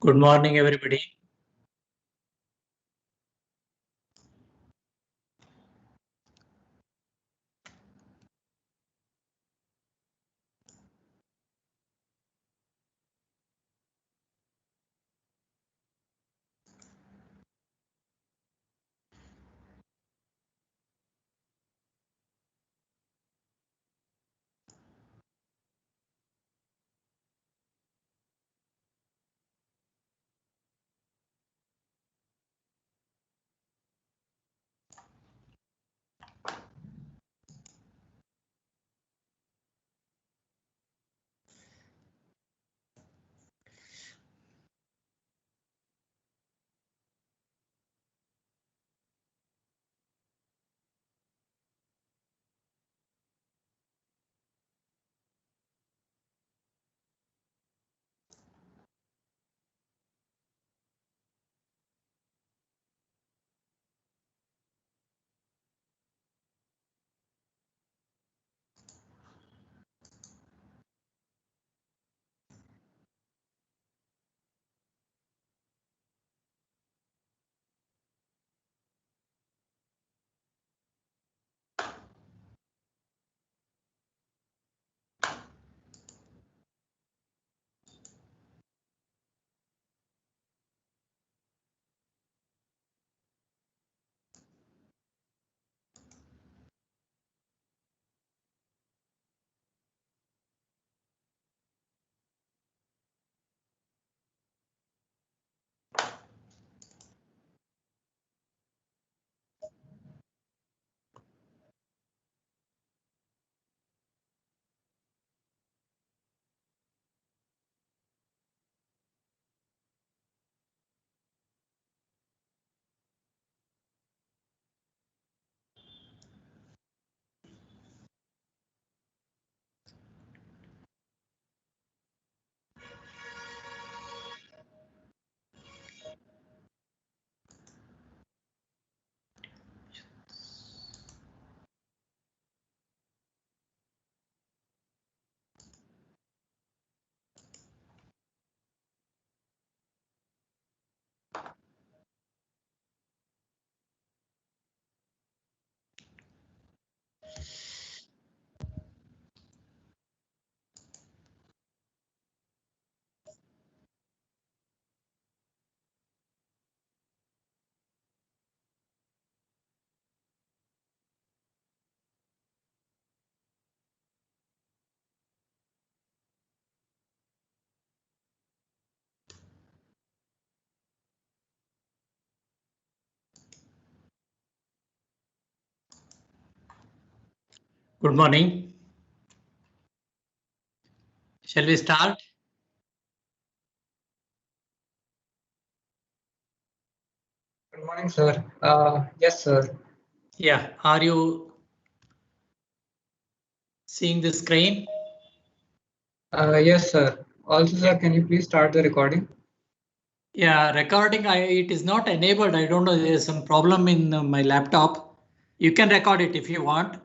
Good morning, everybody. Good morning. Shall we start? Good morning, sir. Yes, sir. Yeah, are you seeing the screen? Yes, sir. Also, sir, can you please start the recording? Yeah, recording, it is not enabled. I don't know, there's some problem in my laptop. You can record it if you want.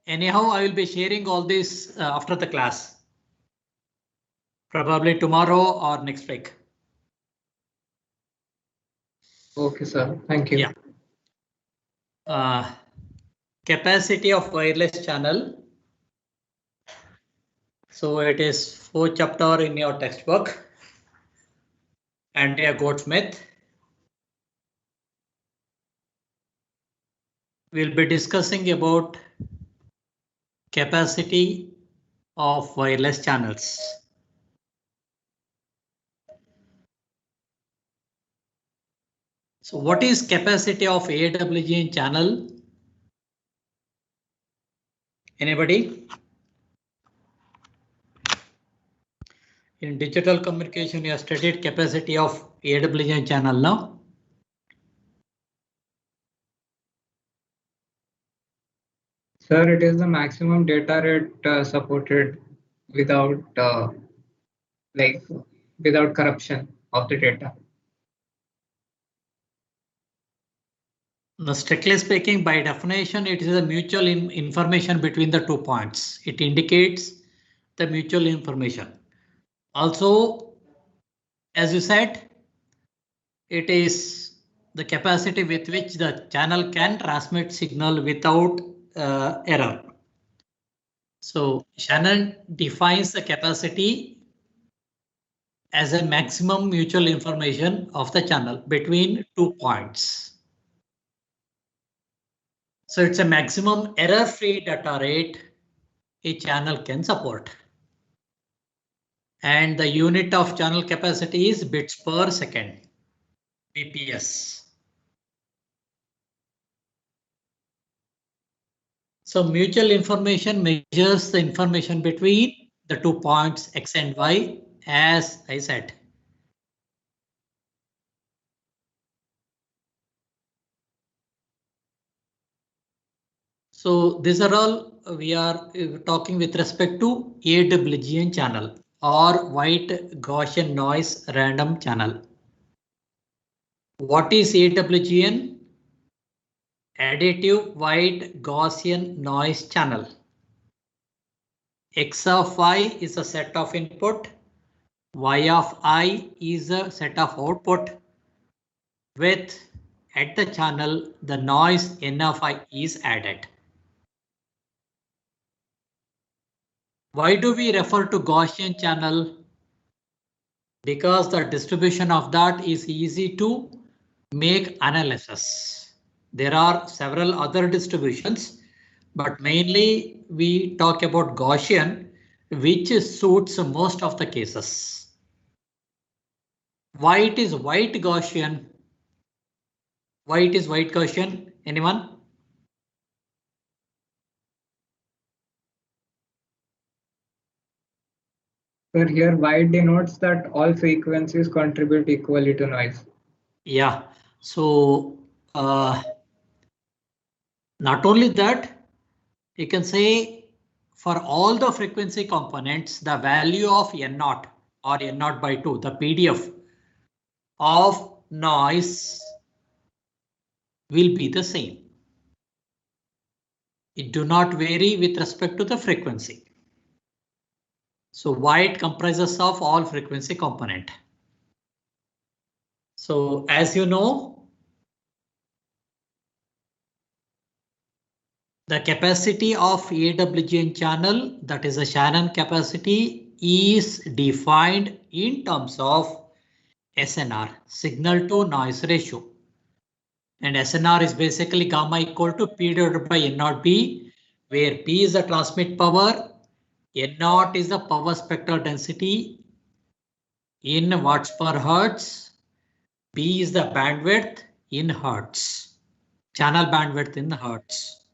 Anyhow, I will be sharing all this after the class. Probably tomorrow or next week. Okay, sir. Thank you. Yeah. Capacity of wireless channel. So it is 4th chapter in your textbook. Andrea Goldsmith. We'll be discussing about capacity of wireless channels. So what is capacity of AWG channel? Anybody? In digital communication, you have studied capacity of AWG channel now. Sir, it is the maximum data rate supported without without corruption of the data. Now, strictly speaking, by definition, it is a mutual information between the 2 points. It indicates the mutual information. Also, as you said, it is the capacity with which the channel can transmit signal without error. So Shannon defines the capacity as a maximum mutual information of the channel between 2 points. So it's a maximum error-free data rate a channel can support. And the unit of channel capacity is bits per second, BPS. So mutual information measures the information between the 2 points X and Y, as I said. So these are all we are talking with respect to AWGN channel or white Gaussian noise random channel. What is AWGN? Additive white Gaussian noise channel. X of Y is a set of input. Y of I is a set of output. With at the channel, the noise N of I is added. Why do we refer to Gaussian channel? Because the distribution of that is easy to make analysis. There are several other distributions, but mainly we talk about Gaussian, which suits most of the cases. Why it is white Gaussian? Why it is white Gaussian? Anyone? Sir, here white denotes that all frequencies contribute equally to noise. Yeah, so not only that, you can say for all the frequency components, the value of N0 or N0 by 2, the PDF of noise will be the same. It do not vary with respect to the frequency. So white comprises of all frequency component. So as you know, the capacity of AWGN channel, that is a Shannon capacity, is defined in terms of SNR, signal to noise ratio. And SNR is basically gamma equal to P divided by N0 B, where P is the transmit power, N0 is the power spectral density in watts per hertz, B is the bandwidth in hertz, channel bandwidth in hertz.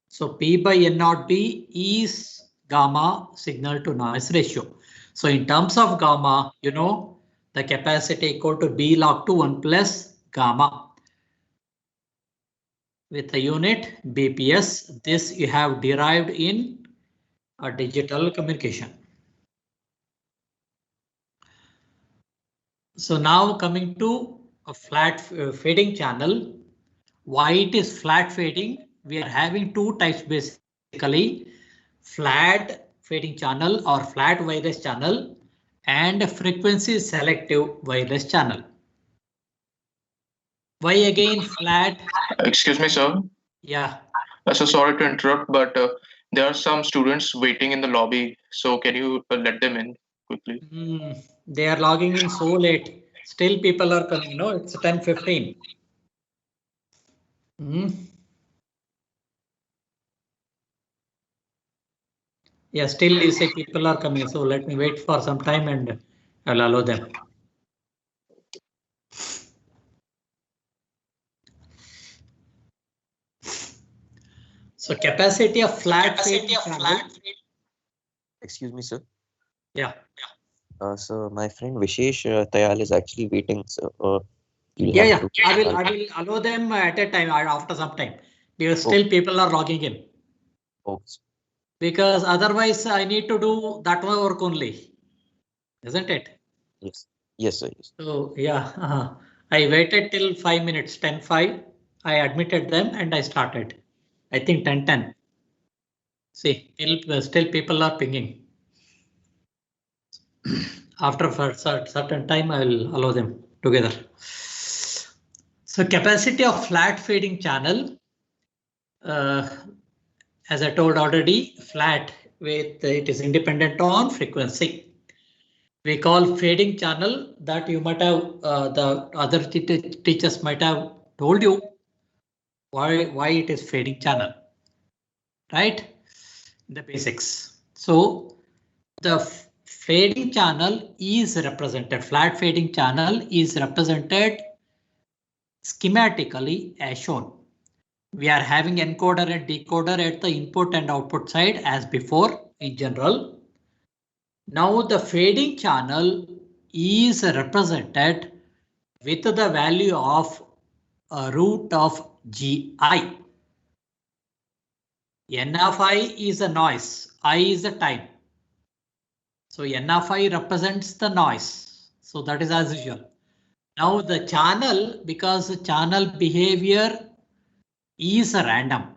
So P by N0 B is gamma signal to noise ratio. So in terms of gamma, you know, the capacity equal to B log to 1 plus gamma. With the unit BPS, this you have derived in a digital communication. So now coming to a flat fading channel. Why it is flat fading? We are having two types basically, flat fading channel or flat wireless channel and frequency selective wireless channel. Why again flat? Excuse me, sir. Yeah. So sorry to interrupt, but there are some students waiting in the lobby. So can you let them in quickly? They are logging in so late. Still people are coming. No, it's 10:15. Yeah, still you say people are coming. So let me wait for some time and I'll allow them. So capacity of flat fading channel. Excuse me, sir. Yeah. So my friend Vishesh Tayal is actually waiting. So I will allow them at a time after some time because still people are logging in. Okay. Because otherwise I need to do that work only, isn't it? Yes. Yes, sir. Yes. So yeah, I waited till 5 minutes, 10:05. I admitted them and I started. I think 10:10. See, still people are pinging. After for certain time, I will allow them together. So capacity of flat fading channel, as I told already, flat with it is independent on frequency. We call fading channel that you might have the other teachers might have told you why it is fading channel, right? The basics. So the fading channel is represented, flat fading channel is represented schematically as shown. We are having encoder and decoder at the input and output side as before in general. Now the fading channel is represented with the value of root of Gi. N of I is a noise, I is the time. So N of I represents the noise. So that is as usual. Now the channel, because the channel behavior is random.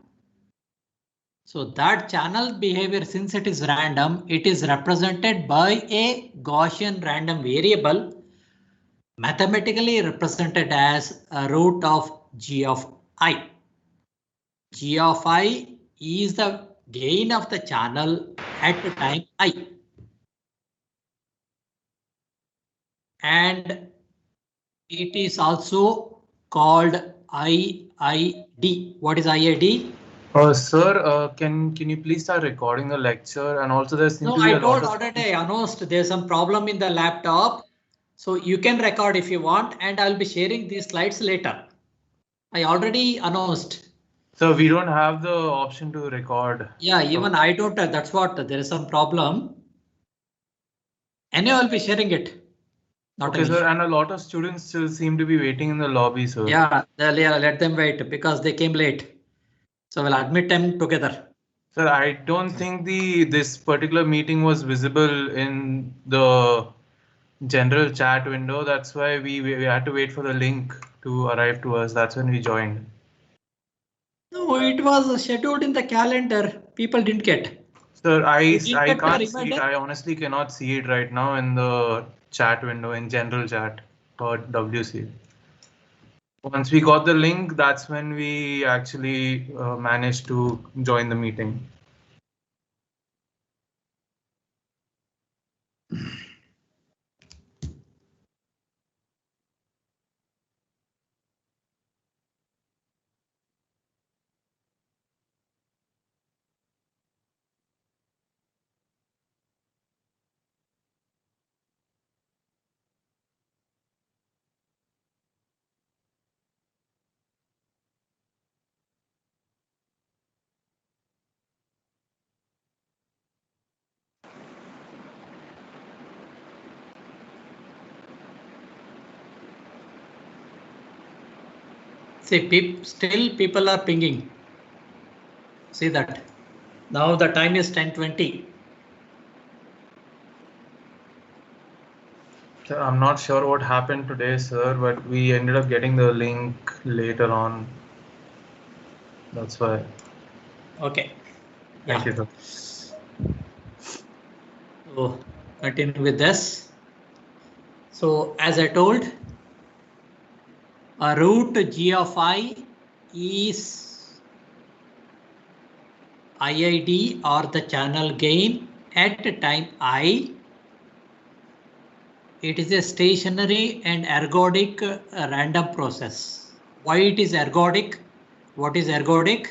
So that channel behavior, since it is random, it is represented by a Gaussian random variable, mathematically represented as a root of G of I. G of I is the gain of the channel at the time I. And it is also called IID. What is IID? Sir, can you please start recording the lecture? And also there seems No, to be I a lot told of already, I announced there's some problem in the laptop. So you can record if you want, and I'll be sharing these slides later. I already announced. So we don't have the option to record. Yeah, even I don't. That's what there is some problem. Anyway, I'll be sharing it. Not Okay, an sir, issue. and a lot of students still seem to be waiting in the lobby, sir. Yeah, let them wait because they came late. So we'll admit them together. Sir, I don't think this particular meeting was visible in the general chat window. That's why we had to wait for the link to arrive to us. That's when we joined. No, it was scheduled in the calendar. People didn't get. Sir, I didn't get the can't see it. reminder? I honestly cannot see it right now in the chat window, in general chat for WC. Once we got the link, that's when we actually managed to join the meeting. See, still people are pinging. See that. Now the time is 10:20. I'm not sure what happened today, sir, but we ended up getting the link later on. That's why. Okay. Thank you, sir. So continue with this. So as I told, a root G of I is IID or the channel gain at time I. It is a stationary and ergodic random process. Why it is ergodic? What is ergodic?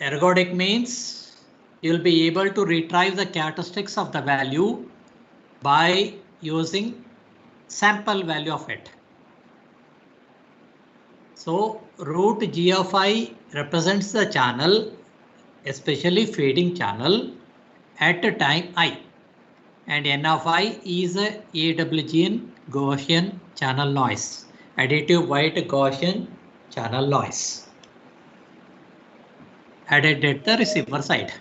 Ergodic means you'll be able to retrieve the characteristics of the value by using sample value of it. So root G of I represents the channel, especially fading channel at a time I, and N of I is a AWGN Gaussian channel noise, additive white Gaussian channel noise added at the receiver side.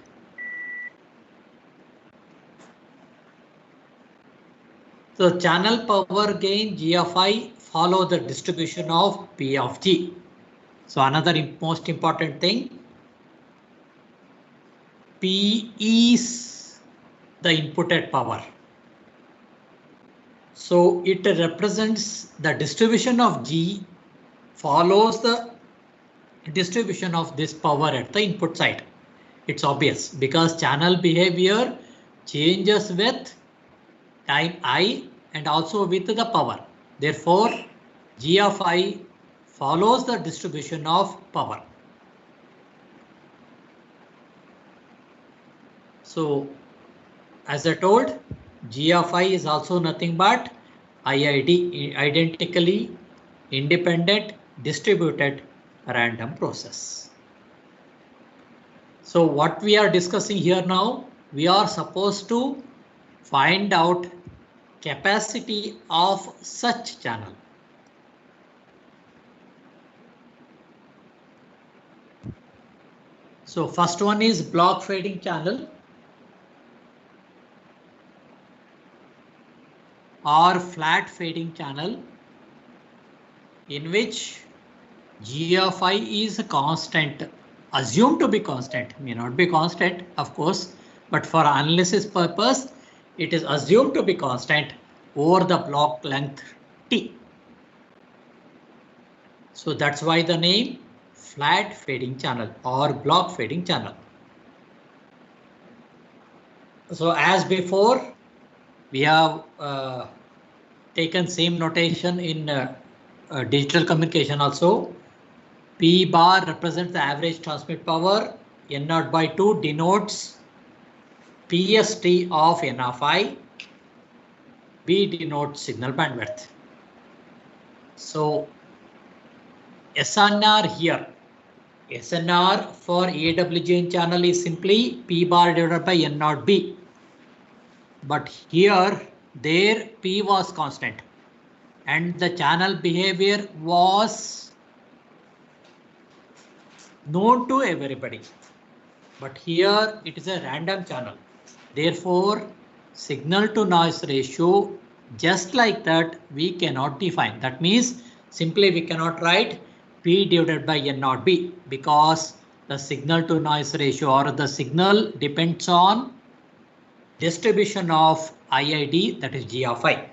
So channel power gain G of I follow the distribution of P of G. So another most important thing, P is the inputted power. So it represents the distribution of G follows the distribution of this power at the input side. It's obvious because channel behavior changes with time I and also with the power. Therefore, G of I follows the distribution of power. So as I told, G of I is also nothing but IID, identically independent distributed random process. So what we are discussing here now, we are supposed to find out capacity of such channel. So first one is block fading channel or flat fading channel, in which G of I is constant, assumed to be constant, may not be constant, of course, but for analysis purpose, it is assumed to be constant over the block length T. So that's why the name flat fading channel or block fading channel. So as before, we have taken same notation in digital communication also. P bar represents the average transmit power. N0 by 2 denotes PST of N of I. B denotes signal bandwidth. So SNR here, SNR for AWGN channel is simply P bar divided by N0 B. But here, there P was constant and the channel behavior was known to everybody. But here it is a random channel. Therefore, signal to noise ratio, just like that, we cannot define. That means simply we cannot write P divided by N0 B because the signal to noise ratio or the signal depends on distribution of IID, that is G of I.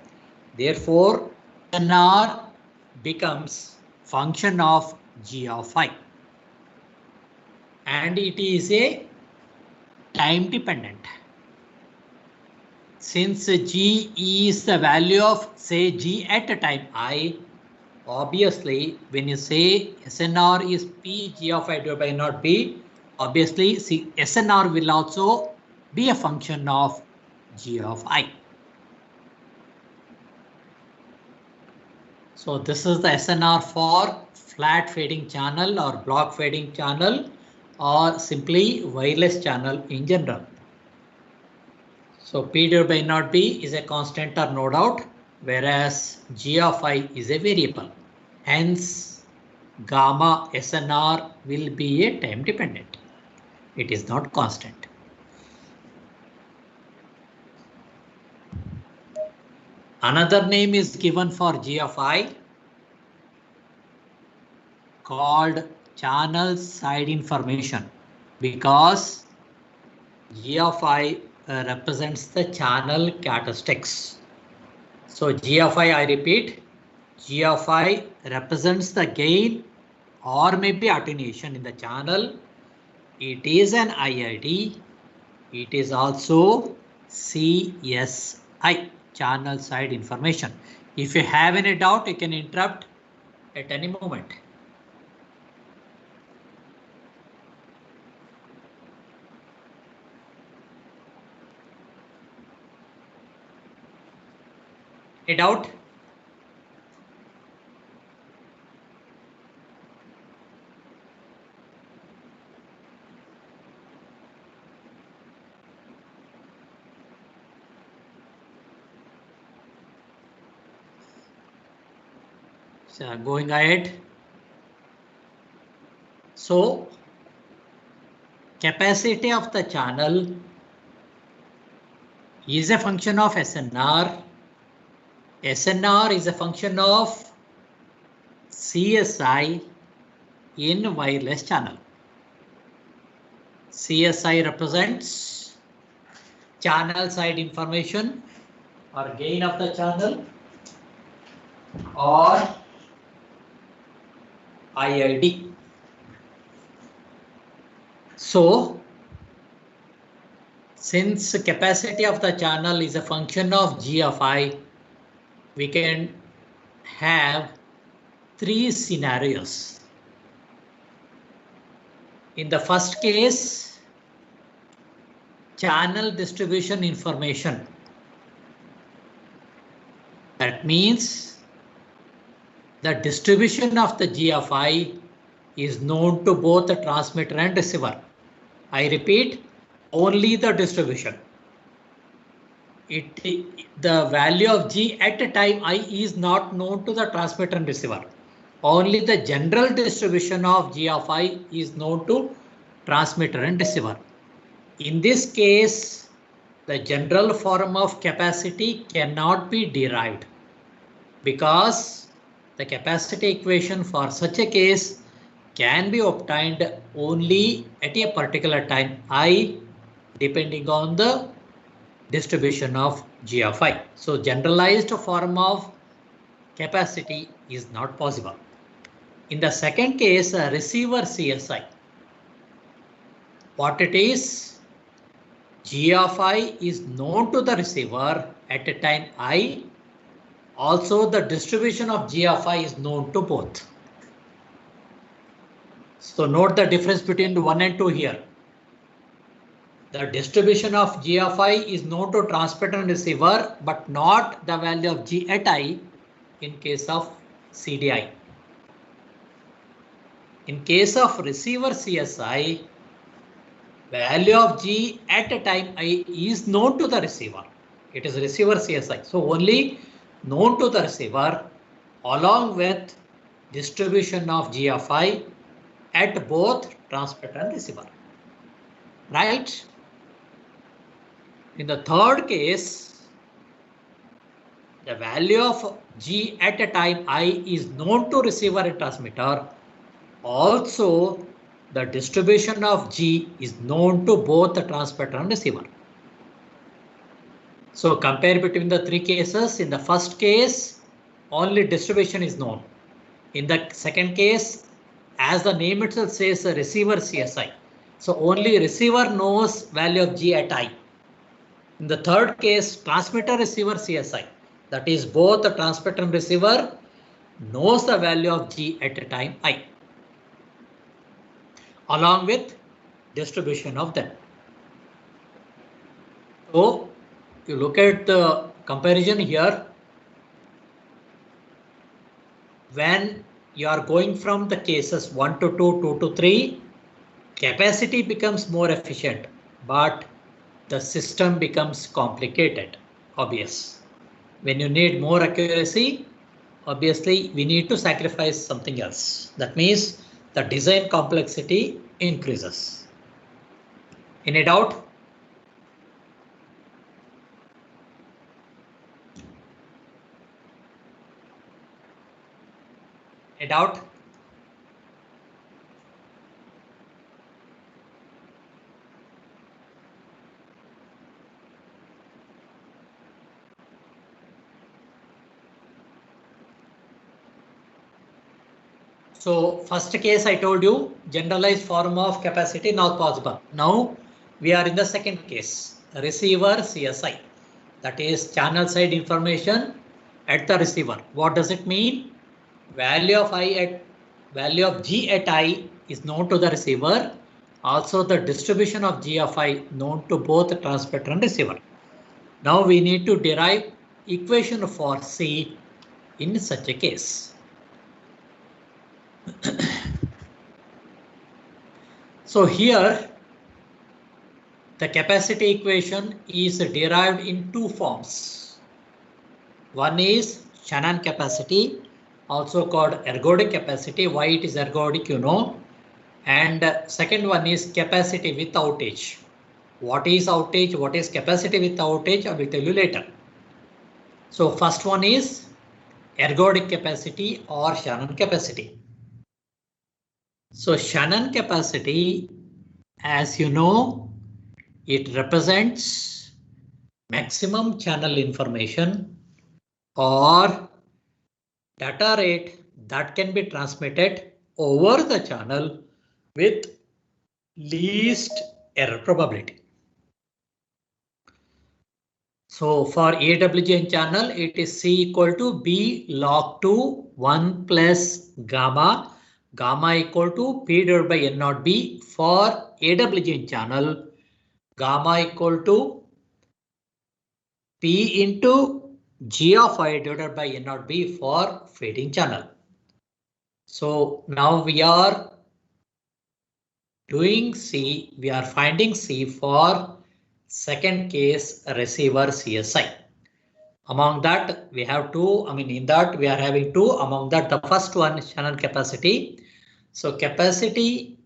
Therefore, NR becomes function of G of I. And it is a time dependent. Since G is the value of, say, G at a time I, obviously when you say SNR is P G of I divided by N0 B, obviously SNR will also be a function of G of I. So this is the SNR for flat fading channel or block fading channel or simply wireless channel in general. So P divided by N0 B is a constant or no doubt, whereas G of I is a variable. Hence, gamma SNR will be a time dependent. It is not constant. Another name is given for G of I called channel side information because G of I represents the channel characteristics. So G of I repeat, G of I represents the gain or maybe attenuation in the channel. It is an IID. It is also CSI, channel side information. If you have any doubt, you can interrupt at any moment. Any doubt? So going ahead. So capacity of the channel is a function of SNR. SNR is a function of CSI in wireless channel. CSI represents channel side information or gain of the channel or IID. So, since capacity of the channel is a function of G of I, we can have three scenarios. In the first case, channel distribution information. That means the distribution of the G of I is known to both the transmitter and receiver. I repeat, only the distribution. The value of G at a time I is not known to the transmitter and receiver. Only the general distribution of G of I is known to transmitter and receiver. In this case, the general form of capacity cannot be derived because the capacity equation for such a case can be obtained only at a particular time I, depending on the distribution of G of I. So generalized form of capacity is not possible. In the second case, receiver CSI. What it is? G of I is known to the receiver at a time I. Also, the distribution of G of I is known to both. So note the difference between 1 and 2 here. The distribution of G of I is known to transmitter and receiver, but not the value of G at I in case of CDI. In case of receiver CSI, value of G at a time I is known to the receiver. It is receiver CSI. So only known to the receiver along with distribution of G of I at both transmitter and receiver. Right? In the third case, the value of G at a time I is known to receiver and transmitter. Also, the distribution of G is known to both the transmitter and receiver. So compare between the three cases. In the first case, only distribution is known. In the second case, as the name itself says, a receiver CSI. So only receiver knows value of G at I. In the third case, transmitter receiver CSI. That is both the transmitter and receiver knows the value of G at a time I, along with distribution of them. So you look at the comparison here. When you are going from the cases 1 to 2, 2 to 3, capacity becomes more efficient, but the system becomes complicated, obvious. When you need more accuracy, obviously we need to sacrifice something else. That means the design complexity increases. Any doubt? Any doubt? So first case I told you generalized form of capacity not possible. Now we are in the second case, receiver CSI, that is channel side information at the receiver. What does it mean? Value of G at I is known to the receiver. Also the distribution of G of I known to both the transmitter and receiver. Now we need to derive equation for C in such a case. So here the capacity equation is derived in two forms. One is Shannon capacity, also called ergodic capacity. Why it is ergodic, you know. And second one is capacity with outage. What is outage? What is capacity with outage? I will tell you later. So first one is ergodic capacity or Shannon capacity. So Shannon capacity as you know, it represents maximum channel information or data rate that can be transmitted over the channel with least error probability. So for AWGN channel, it is C equal to B log 2 1 plus gamma, gamma equal to P divided by N naught B. For AWGN channel, gamma equal to P into G of I divided by N naught B for fading channel. So now we are doing C, we are finding C for second case receiver CSI. Among that we have two, in that we are having two. Among that the first one is channel capacity. So capacity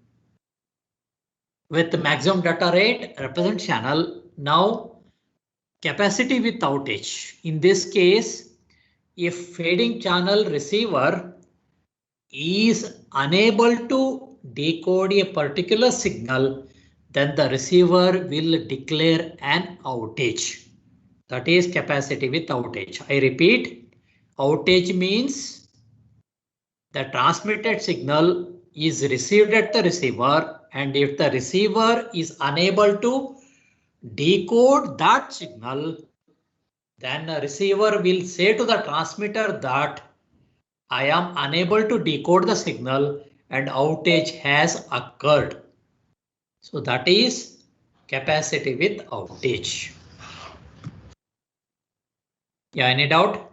with maximum data rate represent channel. Now capacity with outage. In this case, if fading channel receiver is unable to decode a particular signal, then the receiver will declare an outage. That is capacity with outage. I repeat, outage means the transmitted signal is received at the receiver, and if the receiver is unable to decode that signal, then the receiver will say to the transmitter that I am unable to decode the signal and outage has occurred. So that is capacity with outage. Yeah, any doubt?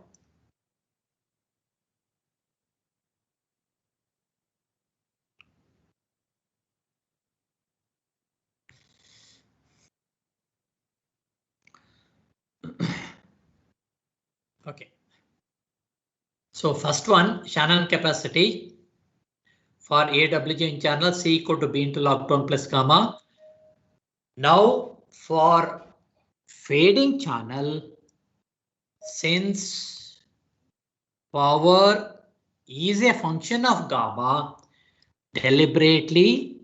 Okay. So first one, channel capacity for AWGN channel C equal to B into log 1 plus gamma. Now for fading channel, since power is a function of gamma, deliberately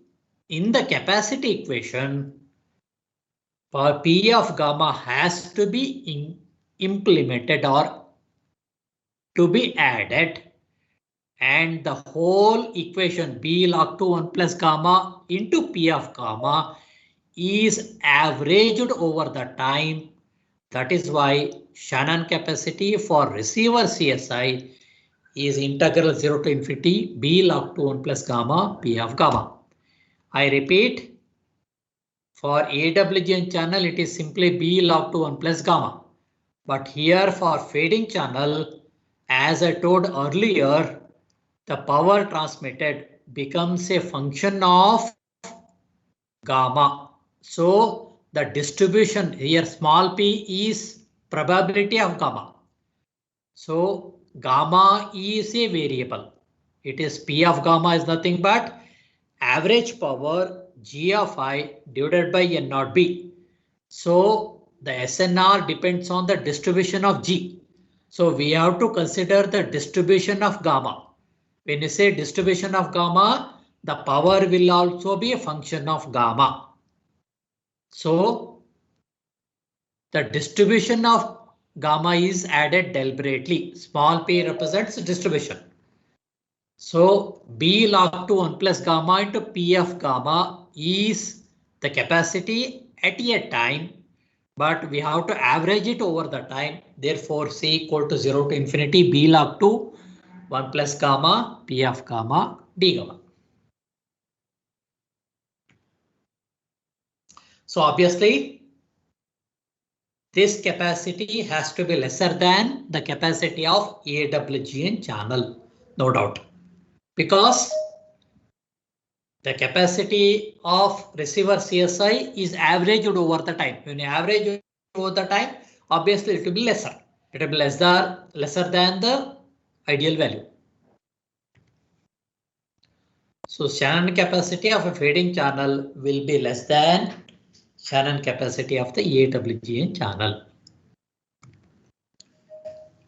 in the capacity equation, for P of gamma has to be implemented or to be added, and the whole equation B log 2 1 plus gamma into P of gamma is averaged over the time. That is why Shannon capacity for receiver CSI is integral 0 to infinity B log 2 1 plus gamma P of gamma. I repeat, for AWGN channel it is simply B log 2 1 plus gamma. But here for fading channel, as I told earlier, the power transmitted becomes a function of gamma. So the distribution here small p is probability of gamma. So gamma is a variable. It is P of gamma is nothing but average power G of I divided by N naught B. So the SNR depends on the distribution of G. So we have to consider the distribution of gamma. When you say distribution of gamma, the power will also be a function of gamma. So the distribution of gamma is added deliberately. Small p represents distribution. So B log 2 1 plus gamma into P of gamma is the capacity at a time, but we have to average it over the time. Therefore, C equal to 0 to infinity B log 2 1 plus gamma P of gamma d gamma. So obviously, this capacity has to be lesser than the capacity of AWGN channel, no doubt, because the capacity of receiver CSI is averaged over the time. When you average over the time, obviously it will be lesser. It will be lesser than the ideal value. So Shannon capacity of a fading channel will be less than Shannon capacity of the AWGN channel.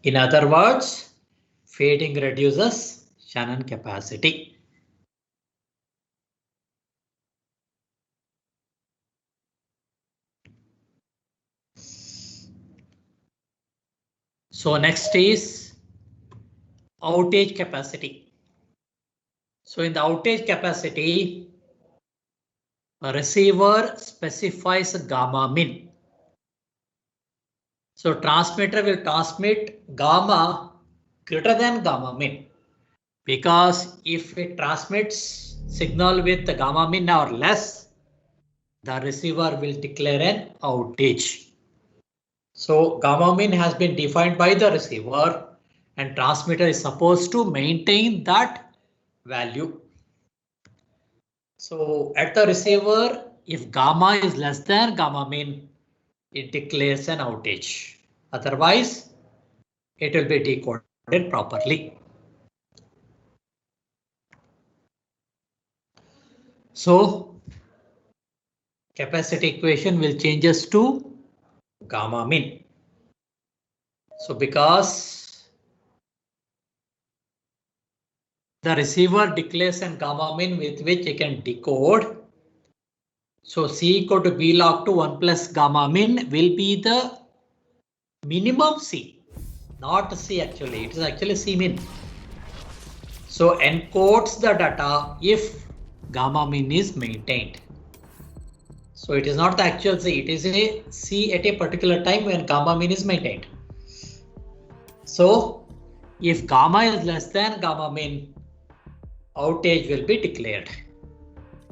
In other words, fading reduces Shannon capacity. So next is outage capacity. So in the outage capacity, a receiver specifies a gamma min. So transmitter will transmit gamma greater than gamma min, because if it transmits signal with the gamma min or less, the receiver will declare an outage. So gamma min has been defined by the receiver and transmitter is supposed to maintain that value. So at the receiver, if gamma is less than gamma min, it declares an outage. Otherwise, it will be decoded properly. So capacity equation will changes to gamma min. So because the receiver declares an gamma min with which it can decode, so C equal to B log to 1 plus gamma min will be the minimum C, not C actually, it is actually C min. So encodes the data if gamma min is maintained. So it is not the actual C, it is a C at a particular time when gamma min is maintained. So if gamma is less than gamma min, outage will be declared.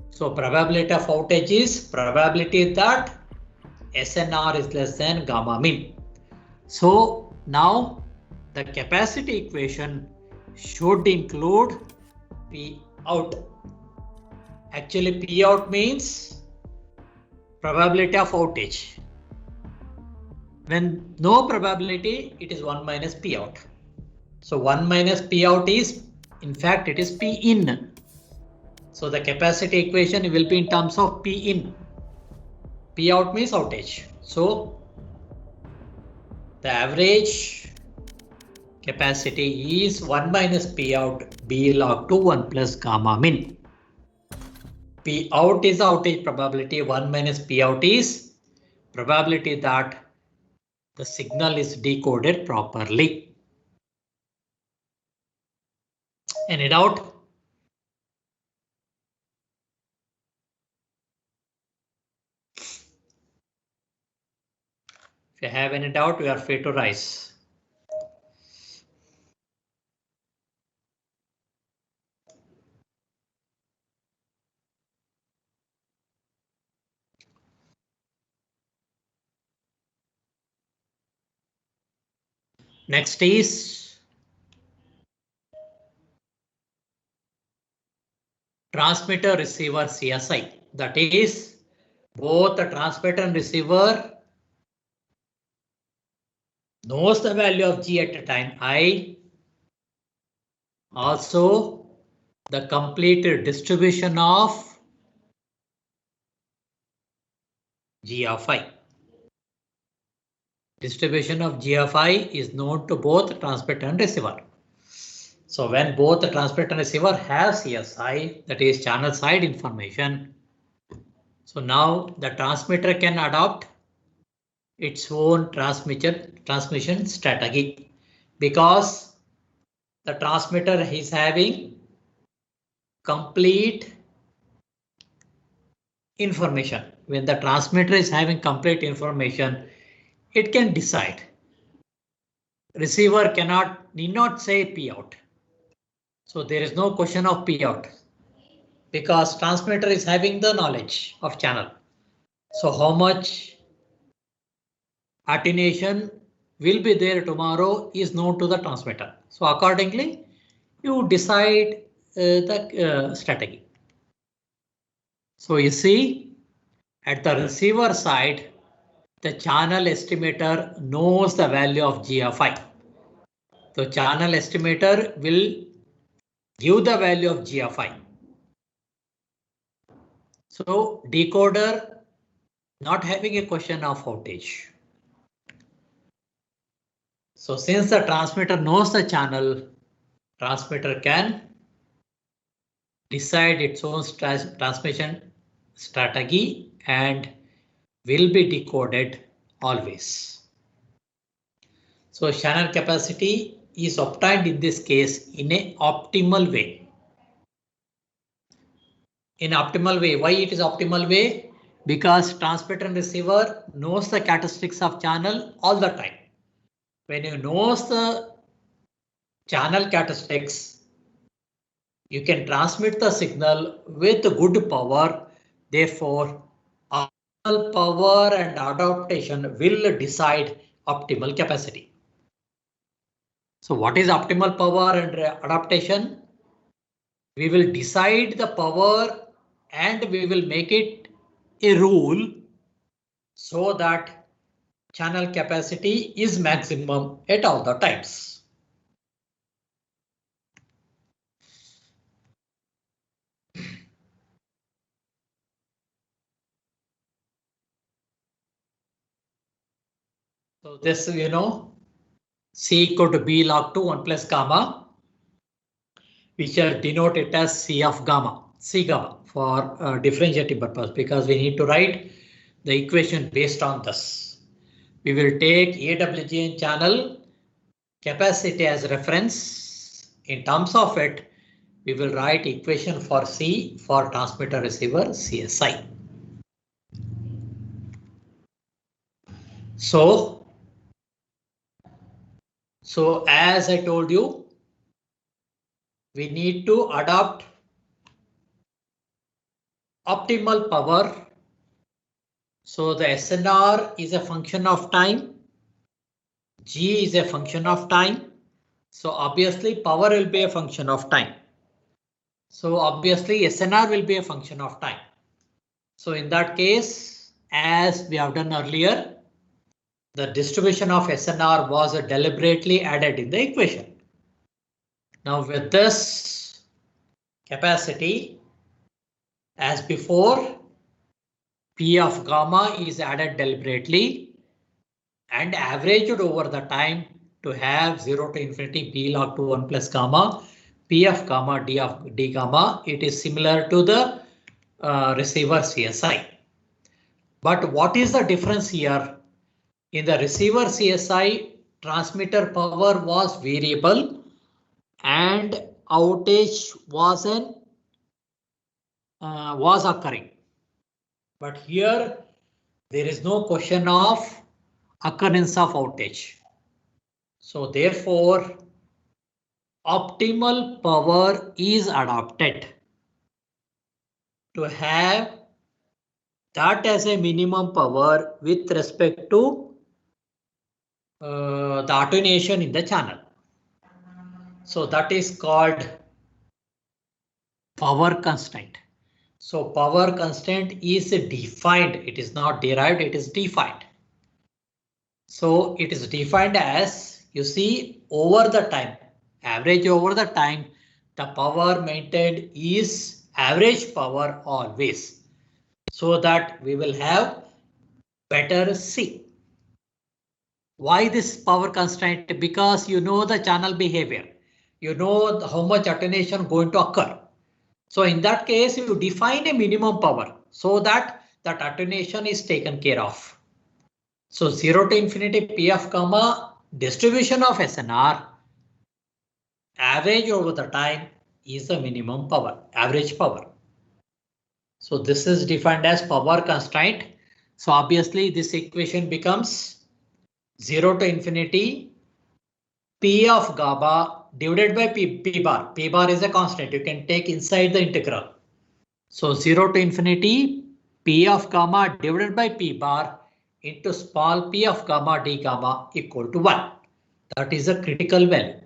So probability of outage is probability that SNR is less than gamma min. So now the capacity equation should include P out. Actually P out means probability of outage. When no probability, it is 1 minus P out. So 1 minus P out is, in fact, it is P in. So the capacity equation will be in terms of P in. P out means outage. So the average capacity is 1 minus P out B log to 1 plus gamma min. P out is outage probability, 1 minus P out is probability that the signal is decoded properly. Any doubt? If you have any doubt, you are free to rise. Next is transmitter receiver CSI. That is, both the transmitter and receiver knows the value of G at a time I. Also, the complete distribution of G of I. Distribution of G of I is known to both transmitter and receiver. So when both the transmitter and receiver have CSI, that is channel side information, so now the transmitter can adopt its own transmission strategy, because the transmitter is having complete information. When the transmitter is having complete information, it can decide. Receiver need not say P out. So there is no question of P out, because transmitter is having the knowledge of channel. So how much attenuation will be there tomorrow is known to the transmitter. So accordingly, you decide the strategy. So you see, at the receiver side, the channel estimator knows the value of G of I. The channel estimator will give the value of G of I. So decoder not having a question of outage. So since the transmitter knows the channel, transmitter can decide its own transmission strategy and will be decoded always. So channel capacity is obtained in this case in a optimal way. In optimal way. Why it is optimal way? Because transmitter and receiver knows the characteristics of channel all the time. When you knows the channel characteristics, you can transmit the signal with good power. Therefore, optimal power and adaptation will decide optimal capacity. So what is optimal power and adaptation? We will decide the power and we will make it a rule so that channel capacity is maximum at all the times. So this, C equal to B log 2 1 plus gamma, which are denoted as C of gamma, C gamma for differentiating purpose, because we need to write the equation based on this. We will take AWGN channel capacity as reference. In terms of it, we will write equation for C for transmitter receiver CSI. So as I told you, we need to adopt optimal power. So the SNR is a function of time. G is a function of time. So obviously power will be a function of time. So obviously SNR will be a function of time. So in that case, as we have done earlier, the distribution of SNR was deliberately added in the equation. Now with this capacity, as before, P of gamma is added deliberately and averaged over the time to have 0 to infinity B log to 1 plus gamma, P of gamma D of D gamma. It is similar to the receiver CSI. But what is the difference here? In the receiver CSI, transmitter power was variable and outage was occurring. But here there is no question of occurrence of outage. So therefore, optimal power is adopted to have that as a minimum power with respect to the attenuation in the channel. So that is called power constraint. So power constraint is defined. It is not derived. It is defined. So it is defined as, you see, over the time, average over the time, the power maintained is average power always, so that we will have better C. Why this power constraint? Because you know the channel behavior. You know how much attenuation going to occur. So in that case, you define a minimum power so that that attenuation is taken care of. So 0 to infinity P of gamma, distribution of SNR, average over the time is the minimum power, average power. So this is defined as power constraint. So obviously this equation becomes 0 to infinity P of gamma divided by P bar. P bar is a constant. You can take inside the integral. So 0 to infinity P of gamma divided by P bar into small p of gamma d gamma equal to 1. That is a critical value.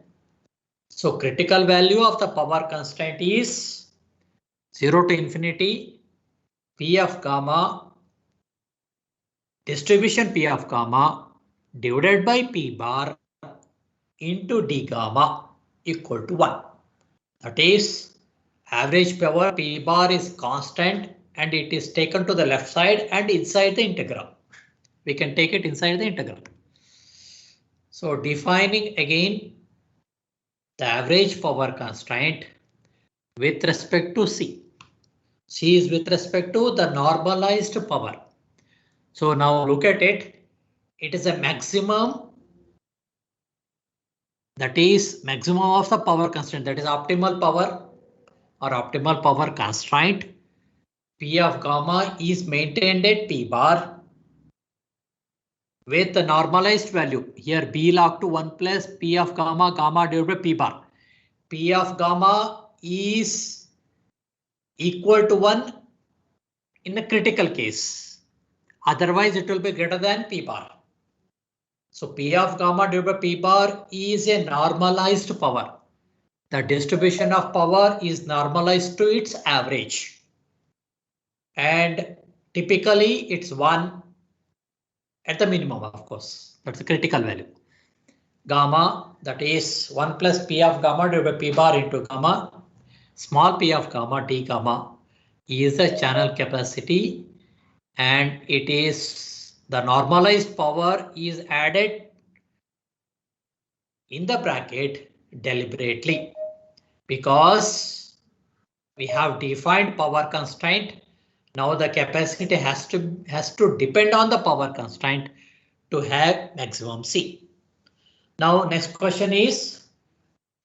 So critical value of the power constraint is 0 to infinity P of gamma distribution P of gamma divided by P bar into d gamma equal to 1. That is, average power P bar is constant and it is taken to the left side and inside the integral. We can take it inside the integral. So defining again the average power constraint with respect to C. C is with respect to the normalized power. So now look at it. It is a maximum that is maximum of the power constraint, that is optimal power or optimal power constraint. P of gamma is maintained at P bar with the normalized value. Here B log to 1 plus P of gamma divided by P bar. P of gamma is equal to 1 in a critical case. Otherwise, it will be greater than P bar. So P of gamma divided by P bar is a normalized power. The distribution of power is normalized to its average. And typically it's 1 at the minimum, of course. That's the critical value. Gamma, that is 1 plus P of gamma divided by P bar into gamma. Small p of gamma d gamma is the channel capacity, and it is the normalized power is added in the bracket deliberately because we have defined power constraint. Now the capacity has to depend on the power constraint to have maximum C. Now next question is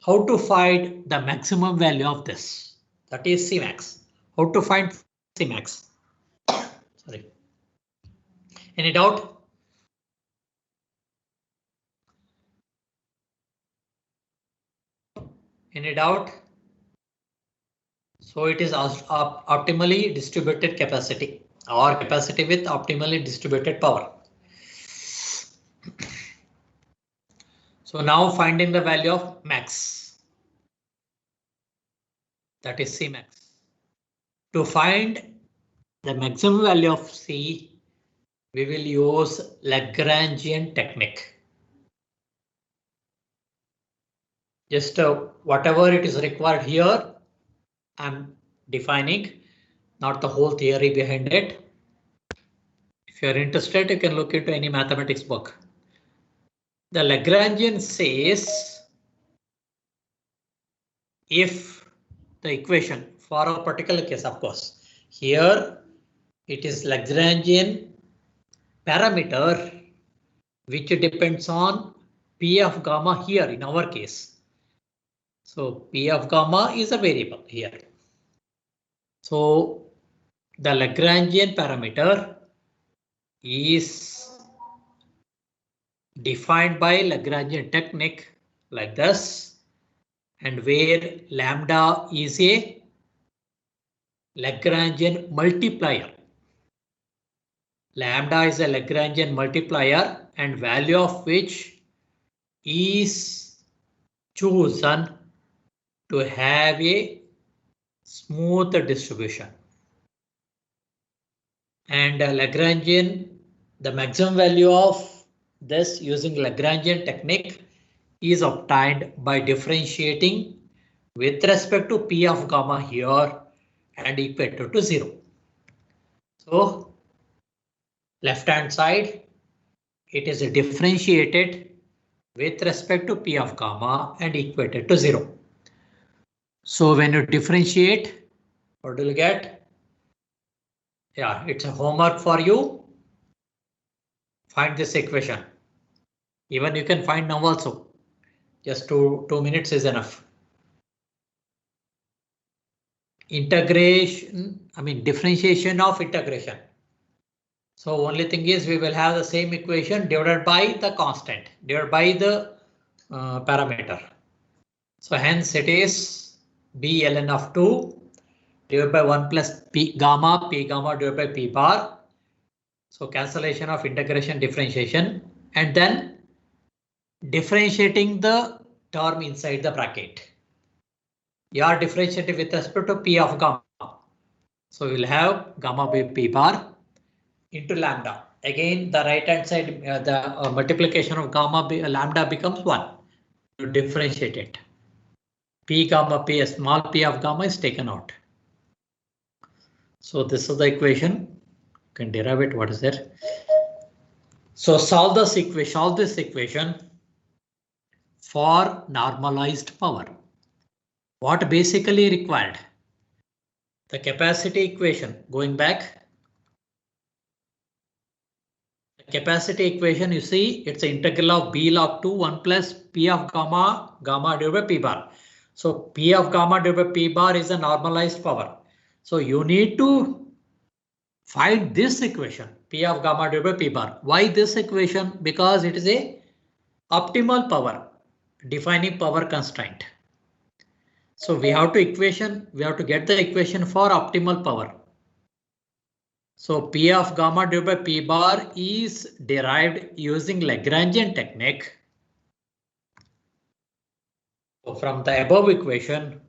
how to find the maximum value of this, that is Cmax. How to find Cmax? Sorry. Any doubt? Any doubt? So it is optimally distributed capacity or capacity with optimally distributed power. So now finding the value of max, that is Cmax. To find the maximum value of C, we will use Lagrangian technique. Just whatever it is required here, I'm defining, not the whole theory behind it. If you're interested, you can look into any mathematics book. The Lagrangian says if the equation for a particular case, of course, here it is Lagrangian parameter which depends on P of gamma here in our case. So P of gamma is a variable here. So the Lagrangian parameter is defined by Lagrangian technique like this, and where lambda is a Lagrangian multiplier. Lambda is a Lagrangian multiplier and value of which is chosen to have a smooth distribution. And Lagrangian, the maximum value of this using Lagrangian technique is obtained by differentiating with respect to P of gamma here and equator to 0. So left hand side, it is differentiated with respect to P of gamma and equated to 0. So when you differentiate, what do you get? Yeah, it's a homework for you. Find this equation. Even you can find now also. Just 2 minutes is enough. Integration, differentiation of integration. So only thing is we will have the same equation divided by the constant, divided by the parameter. So hence it is B ln of 2 divided by 1 plus P gamma divided by P bar. So cancellation of integration differentiation and then differentiating the term inside the bracket. You are differentiating with respect to P of gamma. So we'll have gamma by P bar into lambda. Again, the right hand side, the multiplication of gamma lambda becomes 1. You differentiate it. P gamma P, a small p of gamma is taken out. So this is the equation. You can derive it. What is there? So solve this equation for normalized power. What basically required? The capacity equation, going back. The capacity equation, you see, it's the integral of B log 2 1 plus P of gamma divided by P bar. So P of gamma divided by P bar is a normalized power. So you need to find this equation, P of gamma divided by P bar. Why this equation? Because it is a optimal power, defining power constraint. So we have to get the equation for optimal power. So P of gamma divided by P bar is derived using Lagrangian technique. So from the above equation,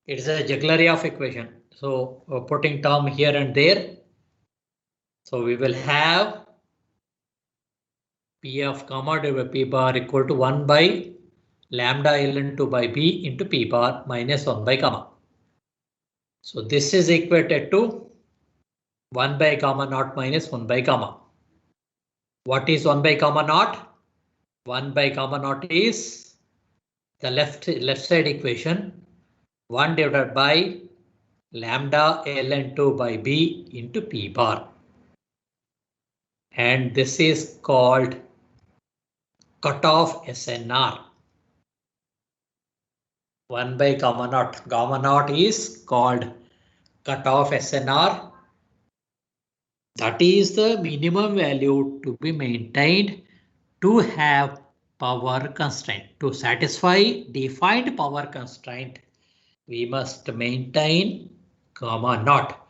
it is a Jaglariov equation. So putting term here and there. So we will have P of gamma divided by P bar equal to 1 by lambda ln2 by B into P bar minus 1 by gamma. So this is equated to 1 by gamma naught minus 1 by gamma. What is 1 by gamma naught? 1 by gamma naught is the left side equation, 1 divided by lambda ln2 by B into P bar. And this is called cutoff SNR. 1 by gamma naught. Gamma naught is called cutoff SNR. That is the minimum value to be maintained to have power constraint. To satisfy defined power constraint, we must maintain gamma naught.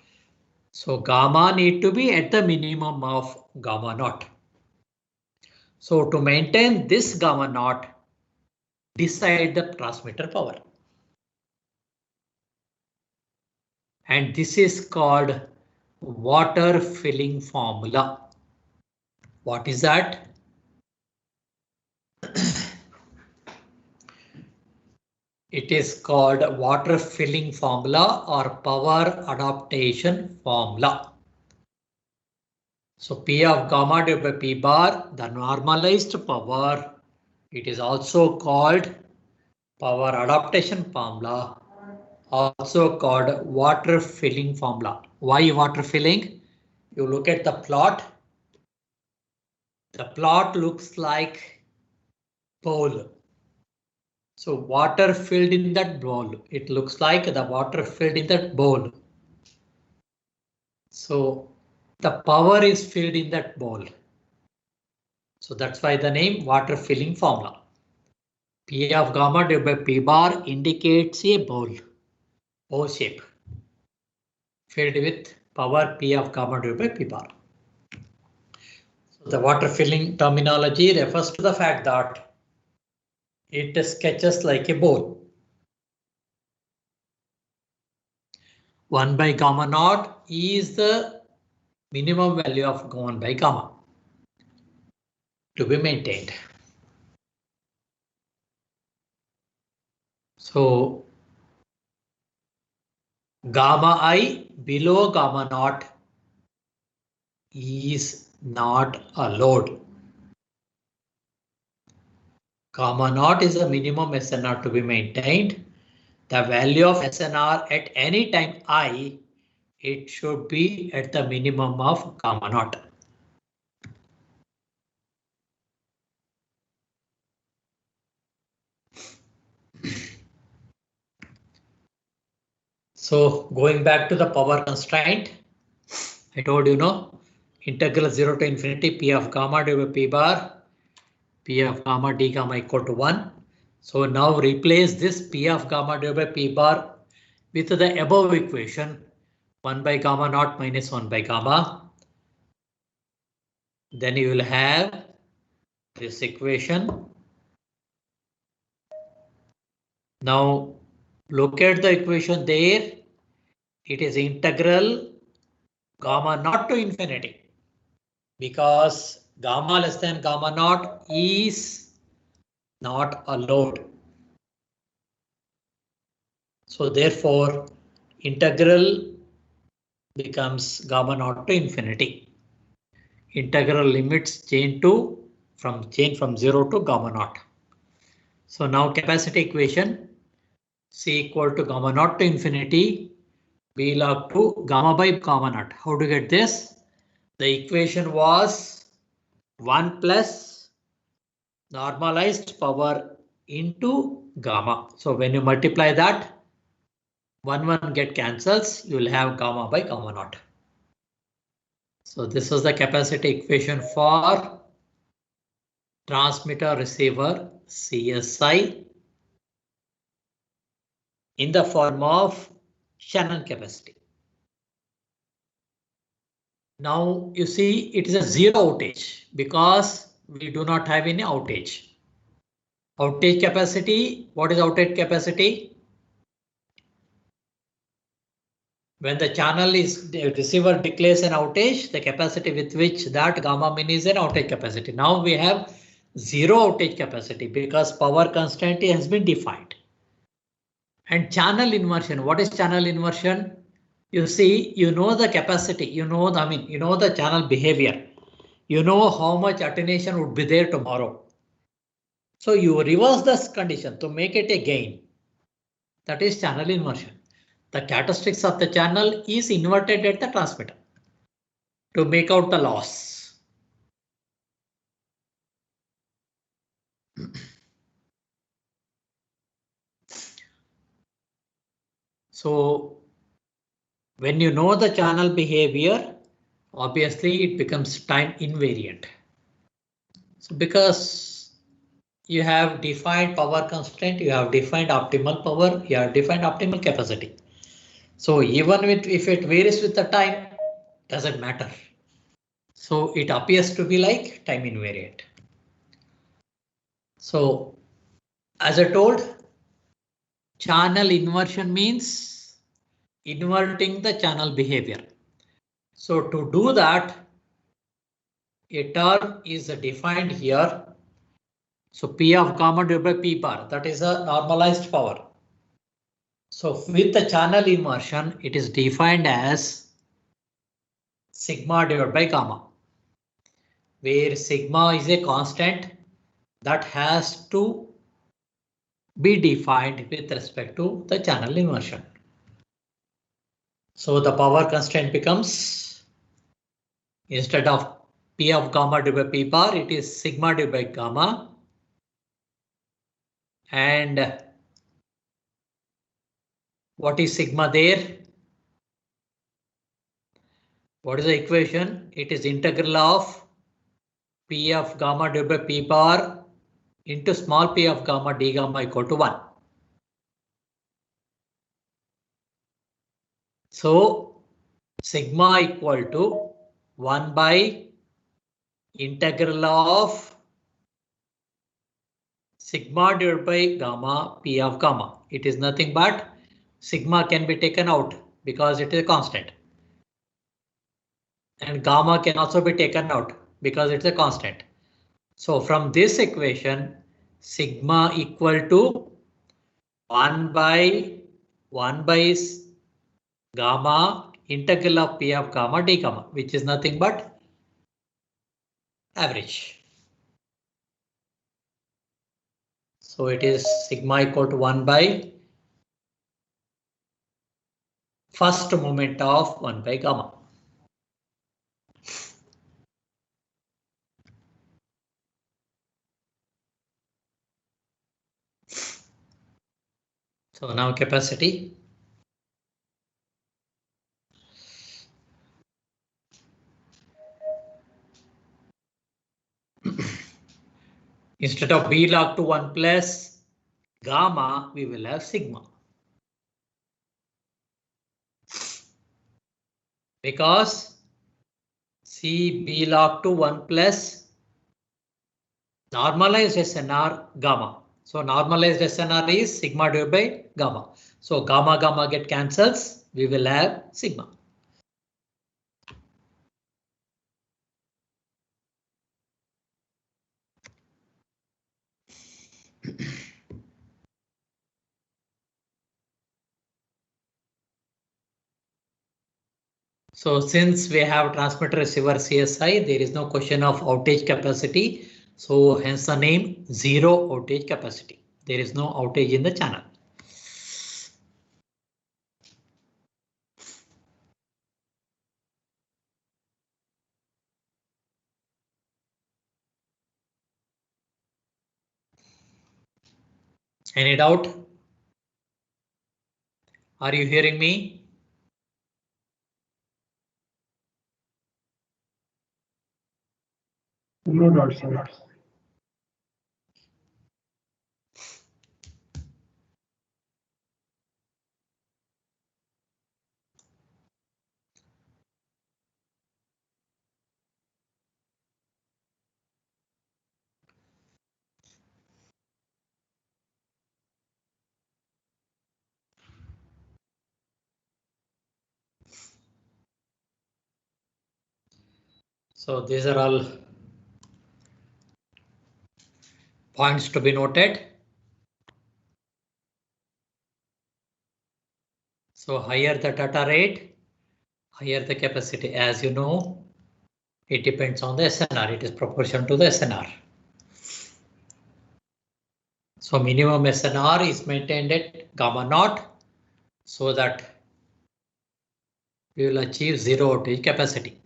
So gamma need to be at the minimum of gamma naught. So to maintain this gamma naught, decide the transmitter power. And this is called water filling formula. What is that? It is called water filling formula or power adaptation formula. So P of gamma divided by P bar, the normalized power, it is also called power adaptation formula, also called water filling formula. Why water filling? You look at the plot. The plot looks like bowl. So water filled in that bowl. It looks like the water filled in that bowl. So the power is filled in that bowl. So that's why the name water filling formula. P of gamma divided by P bar indicates a bowl, O shape, filled with power P of gamma divided by P bar. So the water filling terminology refers to the fact that it sketches like a bowl. 1 by gamma naught is the minimum value of 1 by gamma to be maintained. So gamma I below gamma naught is not a load. Gamma naught is the minimum SNR to be maintained. The value of SNR at any time I, it should be at the minimum of gamma naught. So going back to the power constraint, I told you no, integral 0 to infinity P of gamma divided by P bar, P of gamma d gamma equal to 1. So now replace this P of gamma divided by P bar with the above equation, 1 by gamma naught minus 1 by gamma. Then you will have this equation. Now look at the equation there. It is integral gamma naught to infinity, because gamma less than gamma naught is not a load. So therefore integral becomes gamma naught to infinity. Integral limits change from 0 to gamma naught. So now capacity equation, C equal to gamma naught to infinity, B log to gamma by gamma naught. How to get this? The equation was 1 plus normalized power into gamma. So when you multiply that, 1 get cancels, you will have gamma by gamma naught. So this is the capacity equation for transmitter receiver CSI in the form of Shannon capacity. Now you see it is a zero outage because we do not have any outage. Outage capacity, what is outage capacity? When the channel is the receiver declares an outage, the capacity with which that gamma min is an outage capacity. Now we have zero outage capacity because power constraint has been defined. And channel inversion, what is channel inversion? You see, you know the capacity, you know the channel behavior. You know how much attenuation would be there tomorrow. So you reverse this condition to make it a gain. That is channel inversion. The characteristics of the channel is inverted at the transmitter to make out the loss. So when you know the channel behavior, obviously it becomes time invariant. So because you have defined power constraint, you have defined optimal power, you have defined optimal capacity. So even if it varies with the time, doesn't matter. So it appears to be like time invariant. So as I told, channel inversion means inverting the channel behavior. So to do that, a term is defined here. So P of gamma divided by P bar, that is a normalized power. So with the channel inversion, it is defined as sigma divided by gamma, where sigma is a constant that has to be defined with respect to the channel inversion. So the power constraint becomes, instead of P of gamma divided by P bar, it is sigma divided by gamma. And what is sigma there? What is the equation? It is integral of P of gamma divided by P bar into small p of gamma d gamma equal to 1. So sigma equal to 1 by integral of sigma divided by gamma p of gamma. It is nothing but sigma can be taken out because it is a constant. And gamma can also be taken out because it's a constant. So from this equation, sigma equal to 1 by gamma integral of p of gamma d gamma, which is nothing but average. So it is sigma equal to 1 by first moment of 1 by gamma. So now capacity. Instead of B log to 1 plus gamma, we will have sigma. Because C B log to 1 plus normalized SNR gamma. So normalized SNR is sigma divided by gamma. So gamma gamma get cancels. We will have sigma. So since we have transmitter receiver CSI, there is no question of outage capacity. So hence the name zero outage capacity. There is no outage in the channel. Any doubt? Are you hearing me? No doubt, sir. So these are all points to be noted. So higher the data rate, higher the capacity. As you know, it depends on the SNR. It is proportional to the SNR. So minimum SNR is maintained at gamma naught so that we will achieve zero outage capacity.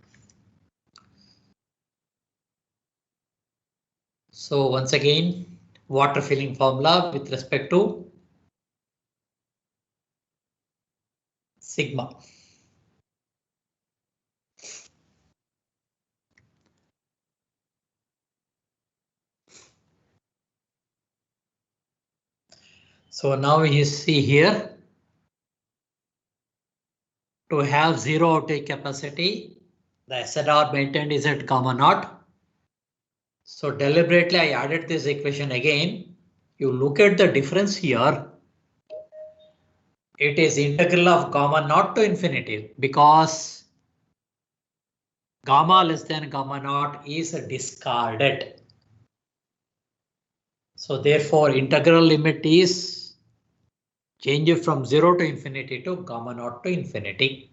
So once again, water filling formula with respect to sigma. So now you see here, to have zero outage capacity, the SNR maintained is at gamma naught. So deliberately I added this equation again. You look at the difference here. It is integral of gamma naught to infinity because gamma less than gamma naught is discarded. So therefore integral limit is change from 0 to infinity to gamma naught to infinity.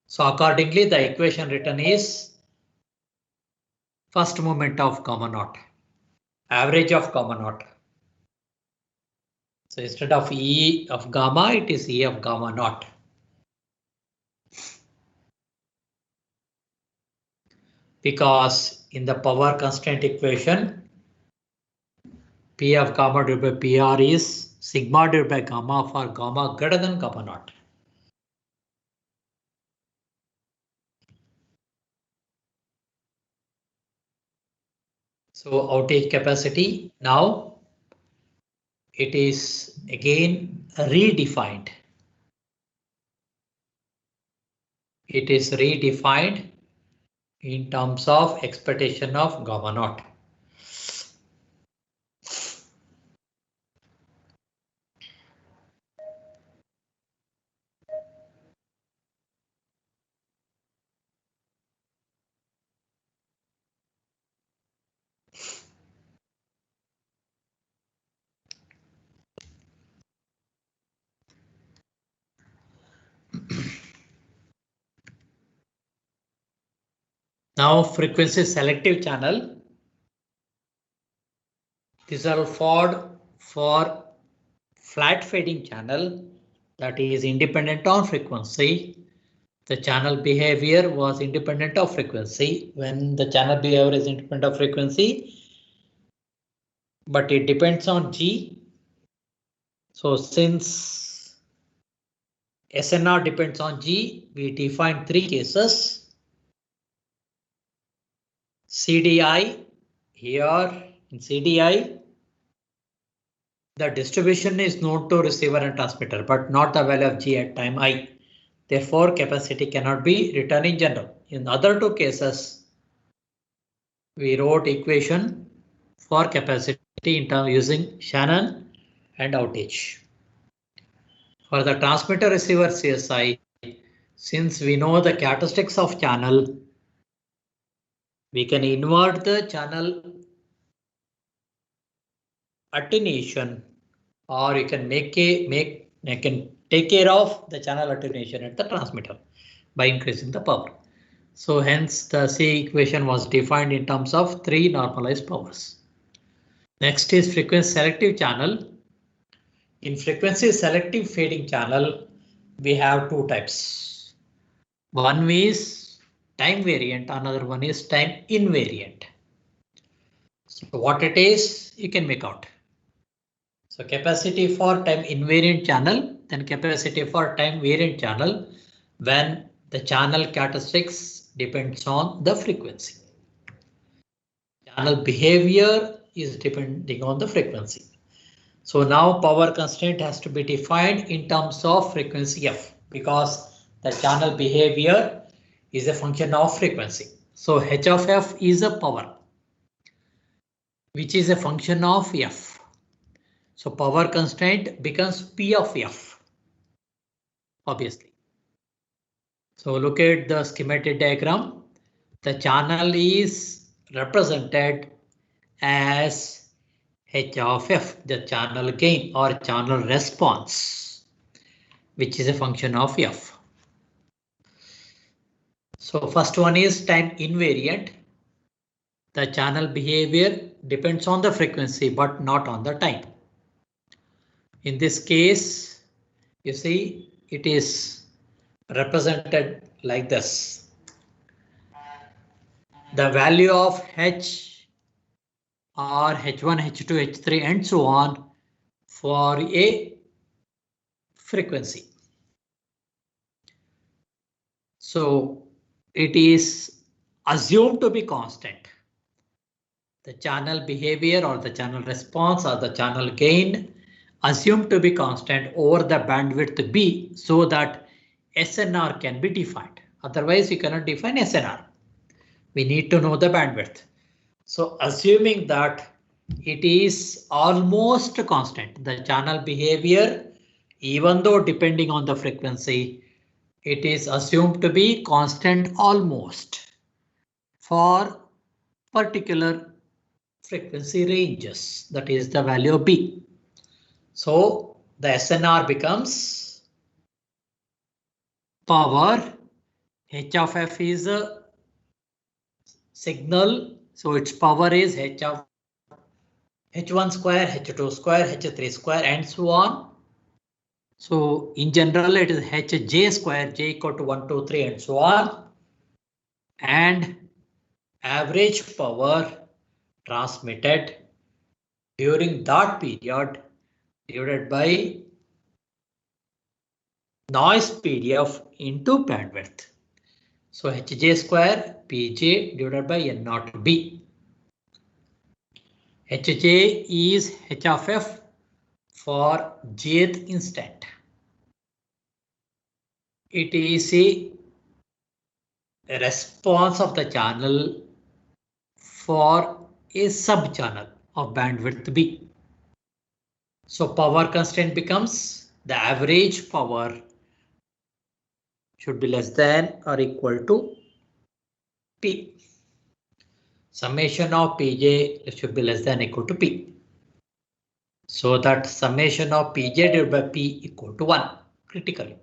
So accordingly the equation written is first moment of gamma naught, average of gamma naught. So instead of E of gamma, it is E of gamma naught. Because in the power constraint equation, P of gamma divided by PR is sigma divided by gamma for gamma greater than gamma naught. So outage capacity now it is again redefined. It is redefined in terms of expectation of gamma naught. Now frequency selective channel. These are for flat fading channel that is independent on frequency. The channel behavior was independent of frequency. When the channel behavior is independent of frequency, but it depends on G. So since SNR depends on G, we define three cases. CDI, here in CDI, the distribution is known to receiver and transmitter, but not the value of G at time I. Therefore, capacity cannot be written in general. In other two cases, we wrote equation for capacity in terms using Shannon and outage. For the transmitter receiver CSI, since we know the characteristics of channel, we can invert the channel attenuation, or you can take care of the channel attenuation at the transmitter by increasing the power. So hence the C equation was defined in terms of three normalized powers. Next is frequency selective channel. In frequency selective fading channel, we have two types. One is time variant, another one is time invariant. So what it is, you can make out. So capacity for time invariant channel, then capacity for time variant channel when the channel characteristics depends on the frequency. Channel behavior is depending on the frequency. So now power constraint has to be defined in terms of frequency f, because the channel behavior is a function of frequency. So h of f is a power, which is a function of f. So power constraint becomes P of f, obviously. So look at the schematic diagram. The channel is represented as h of f, the channel gain or channel response, which is a function of f. So first one is time invariant. The channel behavior depends on the frequency but not on the time. In this case, you see it is represented like this. The value of h or h1, h2, h3 and so on for a frequency. So it is assumed to be constant. The channel behavior or the channel response or the channel gain assumed to be constant over the bandwidth B so that SNR can be defined. Otherwise, you cannot define SNR. We need to know the bandwidth. So assuming that it is almost constant, the channel behavior, even though depending on the frequency, it is assumed to be constant almost for particular frequency ranges, that is the value of B. So the SNR becomes power, h of f is a signal, so its power is h of h1 square, h2 square, h3 square and so on. So in general it is hj square, j equal to 1, 2, 3 and so on. And average power transmitted during that period divided by noise PDF into bandwidth. So hj square pj divided by n naught b. Hj is h of f for jth instant. It is a response of the channel for a sub channel of bandwidth b. So power constraint becomes the average power should be less than or equal to P. Summation of Pj should be less than or equal to P. So that summation of Pj divided by P equal to 1 critically.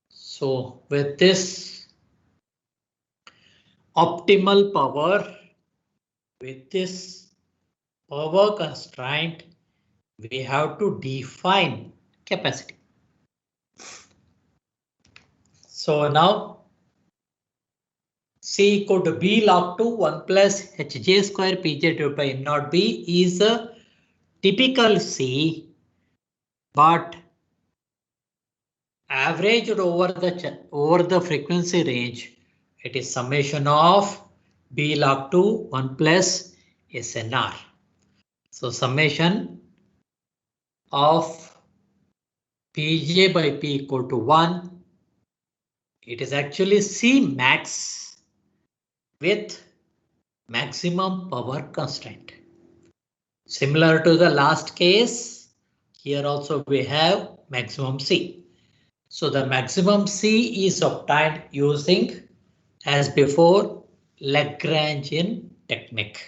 So with this optimal power, with this power constraint, we have to define capacity. So now C equal to B log to 1 plus hj square pj divided by n naught b is a typical C, but averaged over the frequency range, it is summation of B log to 1 plus SNR. So summation of Pj by P equal to 1. It is actually C max with maximum power constraint. Similar to the last case, here also we have maximum C. So the maximum C is obtained using, as before, Lagrangian technique.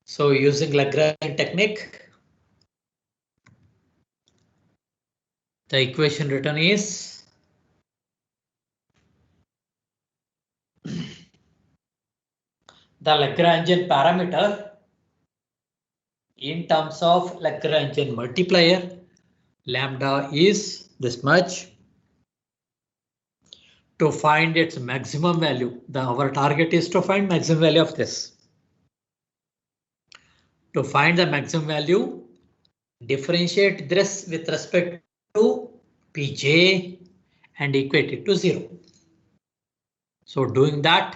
So using Lagrangian technique, the equation written is the Lagrangian parameter in terms of Lagrangian multiplier. Lambda is this much. to find its maximum value. Our target is to find maximum value of this. To find the maximum value, differentiate this with respect to Pj and equate it to 0. So doing that,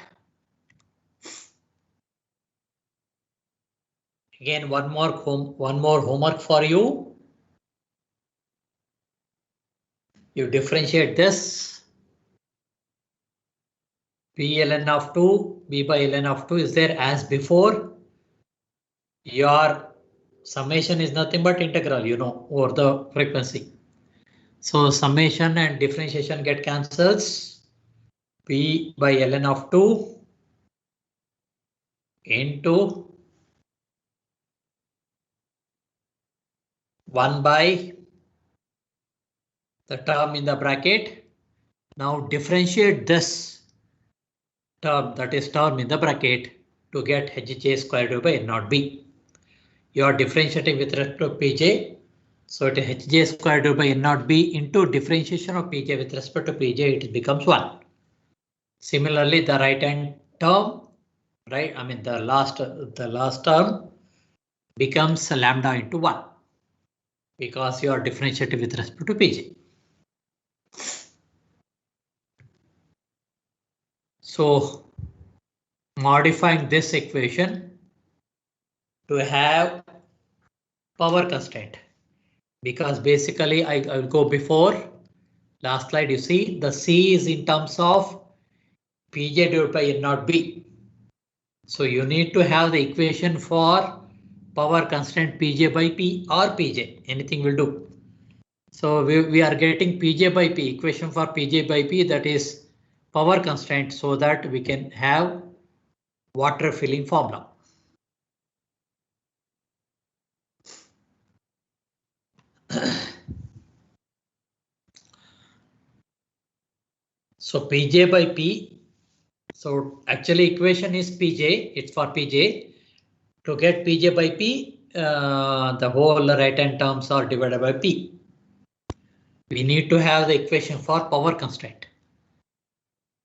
again one more homework for you. You differentiate this. P ln of 2, B by ln of 2 is there as before. Your summation is nothing but integral, you know, over the frequency. So summation and differentiation get cancels. P by ln of 2 into 1 by the term in the bracket. Now differentiate this term, that is term in the bracket, to get Hj squared divided by N naught B. You are differentiating with respect to Pj. So it is Hj squared divided by N naught B into differentiation of Pj with respect to Pj, it becomes 1. Similarly, the right hand term, right? I mean the last term becomes lambda into 1 because you are differentiating with respect to Pj. So modifying this equation to have power constraint, because basically I will go before last slide. You see the C is in terms of Pj divided by N naught B. So you need to have the equation for power constraint Pj by P or Pj, anything will do. So we are getting Pj by P, equation for Pj by P, that is power constraint, so that we can have water filling formula. So Pj by P. So actually equation is Pj, it's for Pj. To get Pj by P, the whole right hand terms are divided by P. We need to have the equation for power constraint.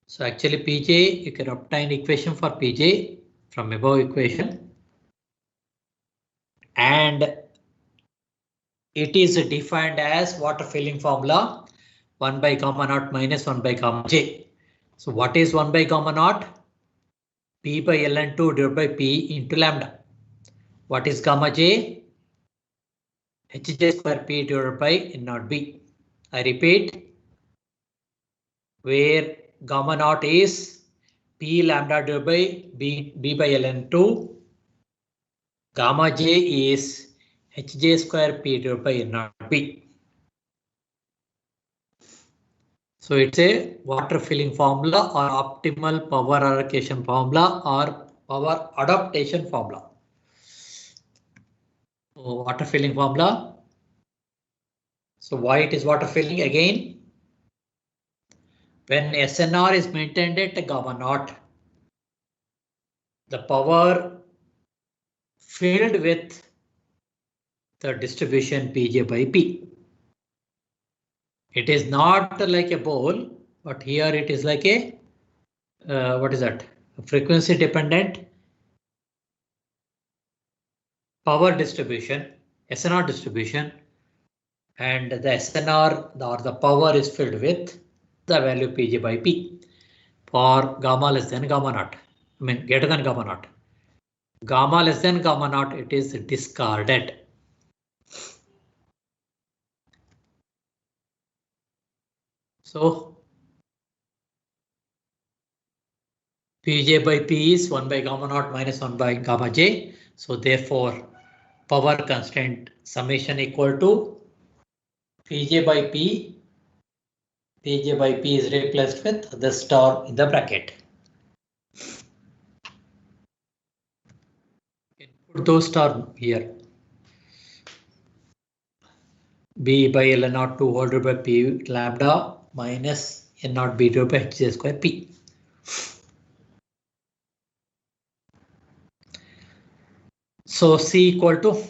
So actually Pj, you can obtain equation for Pj from above equation. And it is defined as water filling formula 1 by gamma naught minus 1 by gamma j. So what is 1 by gamma naught? P by ln2 divided by P into lambda. What is gamma j? Hj square P divided by N naught B. I repeat, where gamma naught is P lambda divided by B by ln2. Gamma j is Hj square P divided by N naught B. So it's a water filling formula or optimal power allocation formula or power adaptation formula. So water filling formula. So why it is water filling again? When SNR is maintained at gamma naught, the power filled with the distribution Pj by P. It is not like a bowl, but here it is like a what is that? A frequency dependent power distribution, SNR distribution, and the SNR or the power is filled with the value Pj by P for gamma less than gamma naught. I mean greater than gamma naught. Gamma less than gamma naught, it is discarded. So Pj by P is 1 by gamma naught minus 1 by gamma j. So therefore power constraint summation equal to Pj by P. Pj by P is replaced with the star in the bracket. You can put those terms here. B by ln naught 2 whole divided by P lambda minus N naught B divided by Hj square P. So C equal to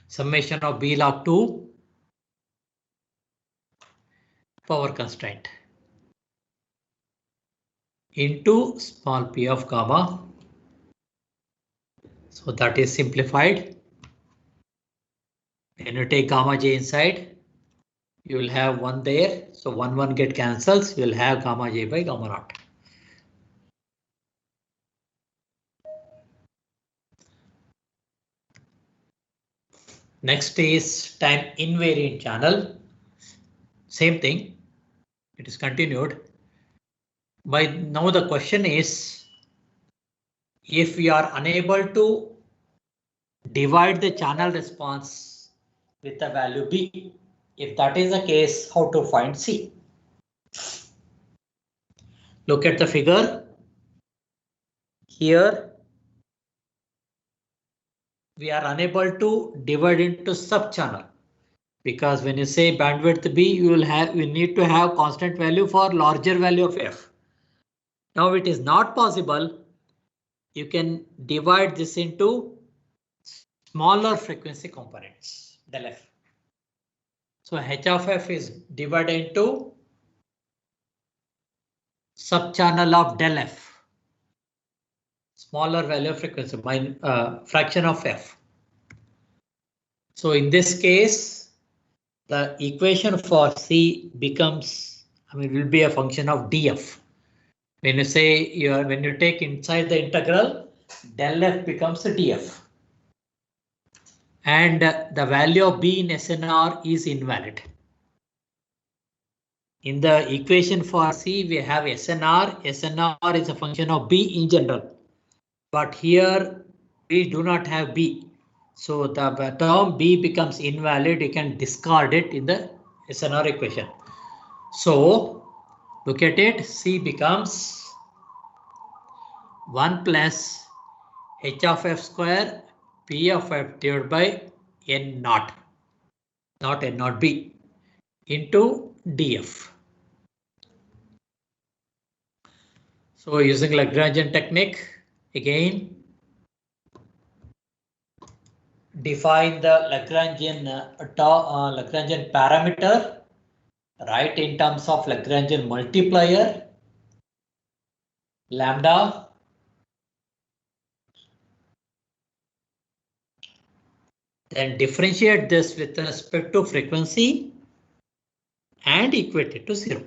summation of B log 2 power constraint into small p of gamma. So that is simplified. When you take gamma j inside, you will have 1 there. So 1 get cancels. You will have gamma j by gamma naught. Next is time invariant channel. Same thing. It is continued. By now the question is, if we are unable to divide the channel response with the value B, if that is the case, how to find C? Look at the figure. Here we are unable to divide into sub-channel, because when you say bandwidth B, you need to have constant value for larger value of F. Now it is not possible. You can divide this into smaller frequency components, del F. So H of F is divided into sub-channel of del F, smaller value of frequency, fraction of F. So in this case, the equation for C becomes, will be a function of df. When you say when you take inside the integral, del F becomes a df. And the value of B in SNR is invalid. In the equation for C, we have SNR. SNR is a function of B in general. But here we do not have B. So the term B becomes invalid. You can discard it in the SNR equation. So look at it. C becomes 1 plus H of F square P of F divided by N naught, not N naught B, into DF. So using Lagrangian technique, again define the Lagrangian Lagrangian parameter, right, in terms of Lagrangian multiplier lambda, then differentiate this with respect to frequency and equate it to 0.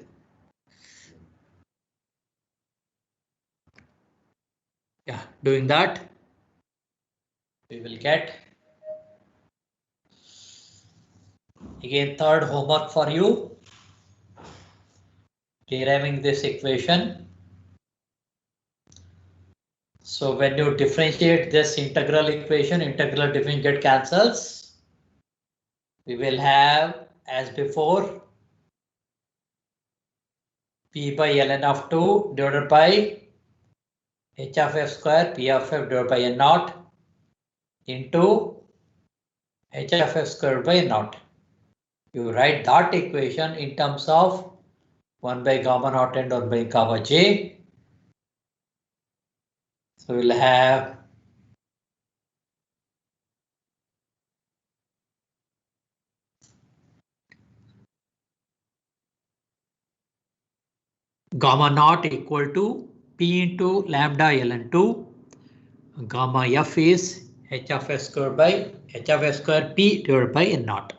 Yeah, doing that, we will get again third homework for you, deriving this equation. So when you differentiate this integral equation, integral differentiate cancels. We will have, as before, P by ln of 2 divided by H of F square P of F divided by N naught into H of F squared by N naught. You write that equation in terms of 1 by gamma naught and 1 by gamma j. So we'll have gamma naught equal to P into lambda ln2. Gamma F is H of F squared by H of F square P divided by N naught.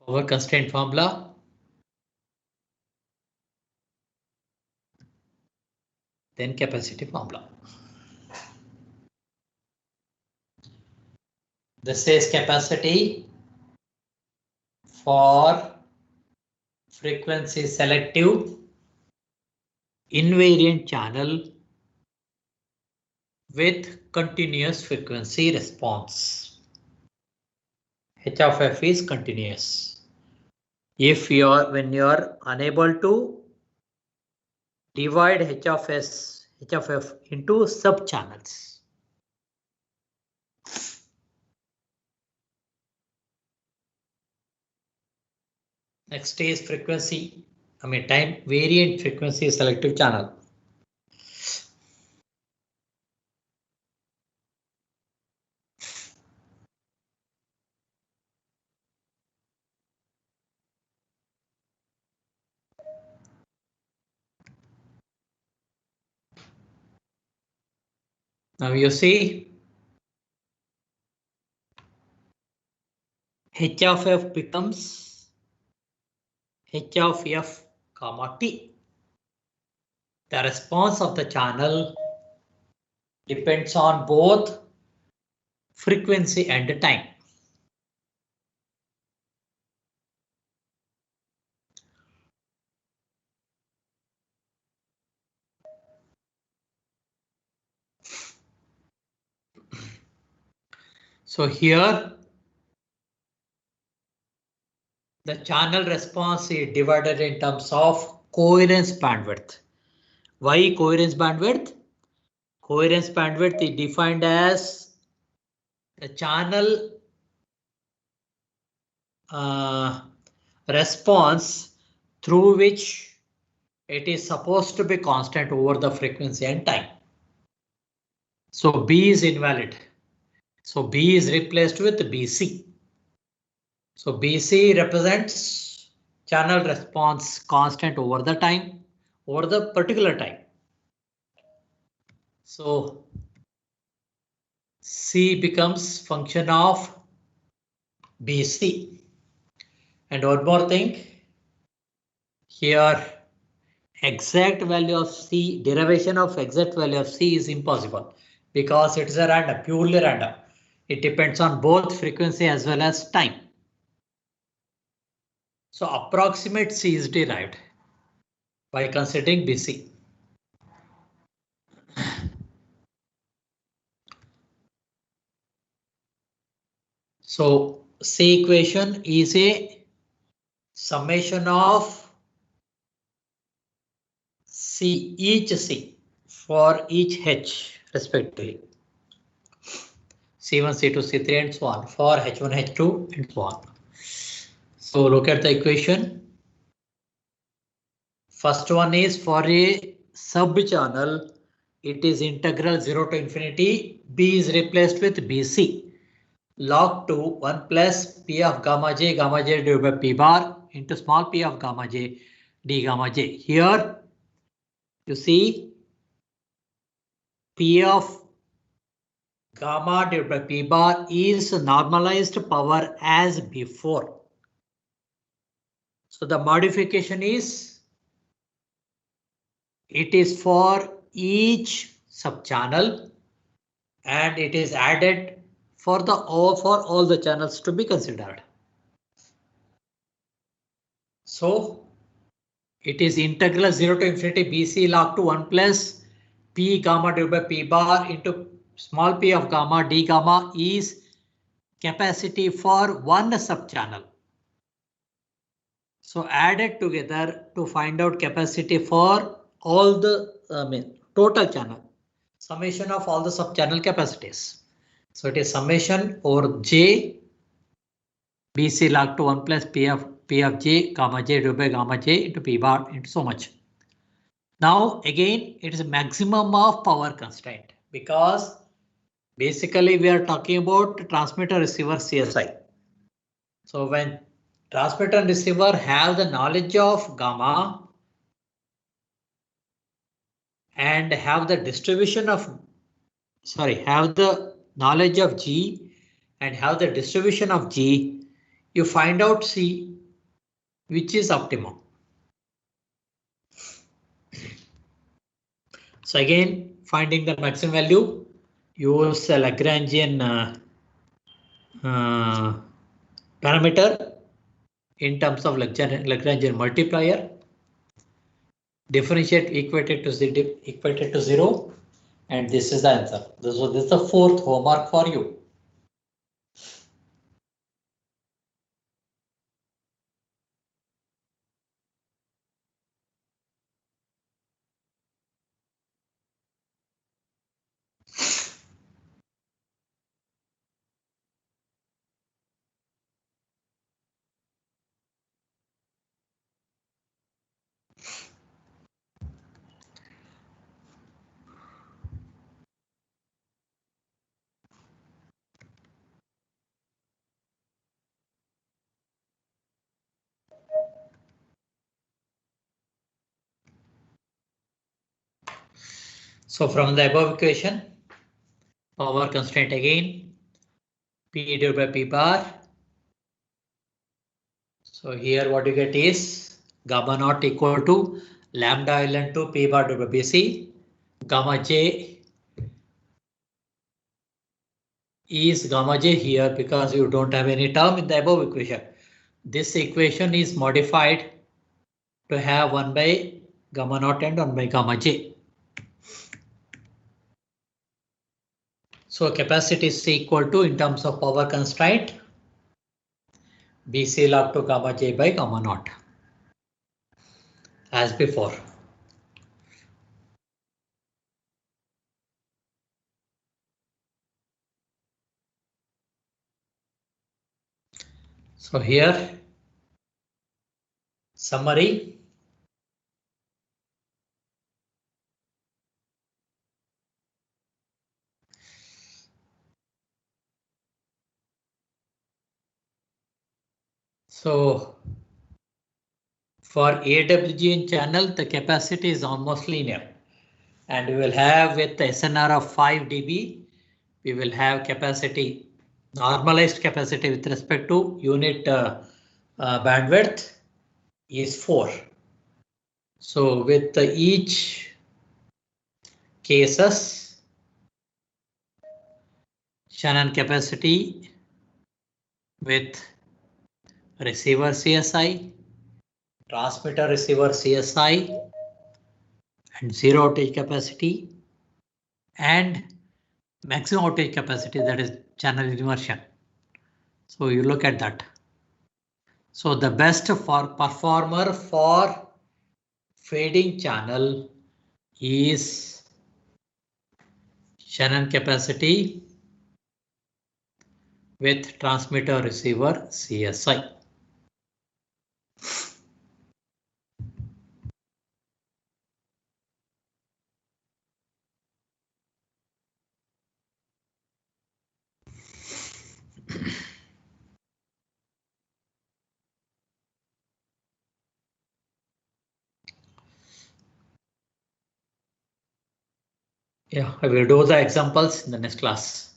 Power constraint formula. Then capacity formula. This is capacity for frequency selective invariant channel with continuous frequency response. H of F is continuous. If when you are unable to divide H of F into sub channels. Next is frequency, time variant frequency selective channel. Now you see h of f becomes h of f comma t. The response of the channel depends on both frequency and time. So here the channel response is divided in terms of coherence bandwidth. Why coherence bandwidth? Coherence bandwidth is defined as the channel response through which it is supposed to be constant over the frequency and time. So B is invalid. So B is replaced with BC. So BC represents channel response constant over the time, over the particular time. So C becomes function of BC. And one more thing, here exact value of C, derivation of exact value of C is impossible because it's a random, purely random. It depends on both frequency as well as time. So approximate C is derived by considering BC. So C equation is a summation of C, each C for each H respectively. C1, C2, C3 and so on for H1, H2 and so on. So look at the equation. First one is for a sub channel, it is integral 0 to infinity. B is replaced with BC. Log to 1 plus P of gamma j divided by P bar into small p of gamma j d gamma j. Here you see P of gamma divided by P bar is normalized power as before. So the modification is it is for each subchannel and it is added for all the channels to be considered. So it is integral 0 to infinity BC log to 1 plus P gamma divided by P bar into small p of gamma d gamma is capacity for one subchannel. So added together to find out capacity for all the total channel, summation of all the subchannel capacities. So it is summation over J BC log to 1 plus P of J gamma j divided by gamma j into P bar into so much. Now again it is a maximum of power constraint because basically we are talking about transmitter receiver CSI. So when transmitter and receiver have the knowledge of gamma and have the distribution of have the knowledge of G and have the distribution of G, you find out C which is optimum. So again finding the maximum value, use a Lagrangian parameter in terms of Lagrangian multiplier. Differentiate equated to 0 and this is the answer. So this is the fourth homework for you. So from the above equation, power constraint again, P divided by P bar. So here what you get is gamma naught equal to lambda ln 2 P bar divided by Bc. Gamma j is gamma j here because you don't have any term in the above equation. This equation is modified to have 1 by gamma naught and 1 by gamma j. So capacity is equal to, in terms of power constraint, Bc log to gamma j by gamma naught, as before. So here, summary. So for AWGN channel, the capacity is almost linear, and we will have with the SNR of 5 dB, we will have capacity, normalized capacity with respect to unit bandwidth is 4. So with each cases, Shannon capacity with receiver CSI, transmitter receiver CSI, and zero outage capacity, and maximum outage capacity, that is channel inversion. So you look at that. So the best for performer for fading channel is Shannon capacity with transmitter receiver CSI. Yeah, I will do the examples in the next class.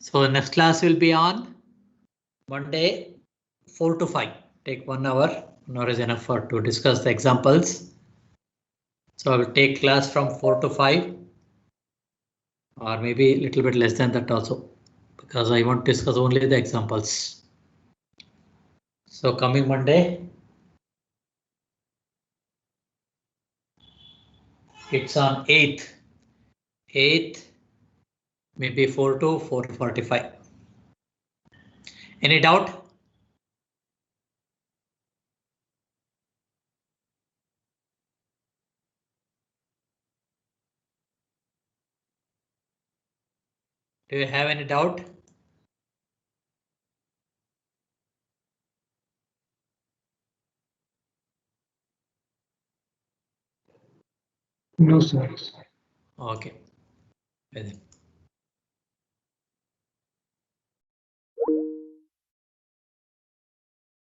So next class will be on Monday, 4 to 5. Take 1 hour. 1 hour is enough for to discuss the examples. So I will take class from 4 to 5, or maybe a little bit less than that also, because I want to discuss only the examples. So coming Monday, it's on 8th, maybe 4 to 4:45. Any doubt? Do you have any doubt? No, sir. Okay. Well then.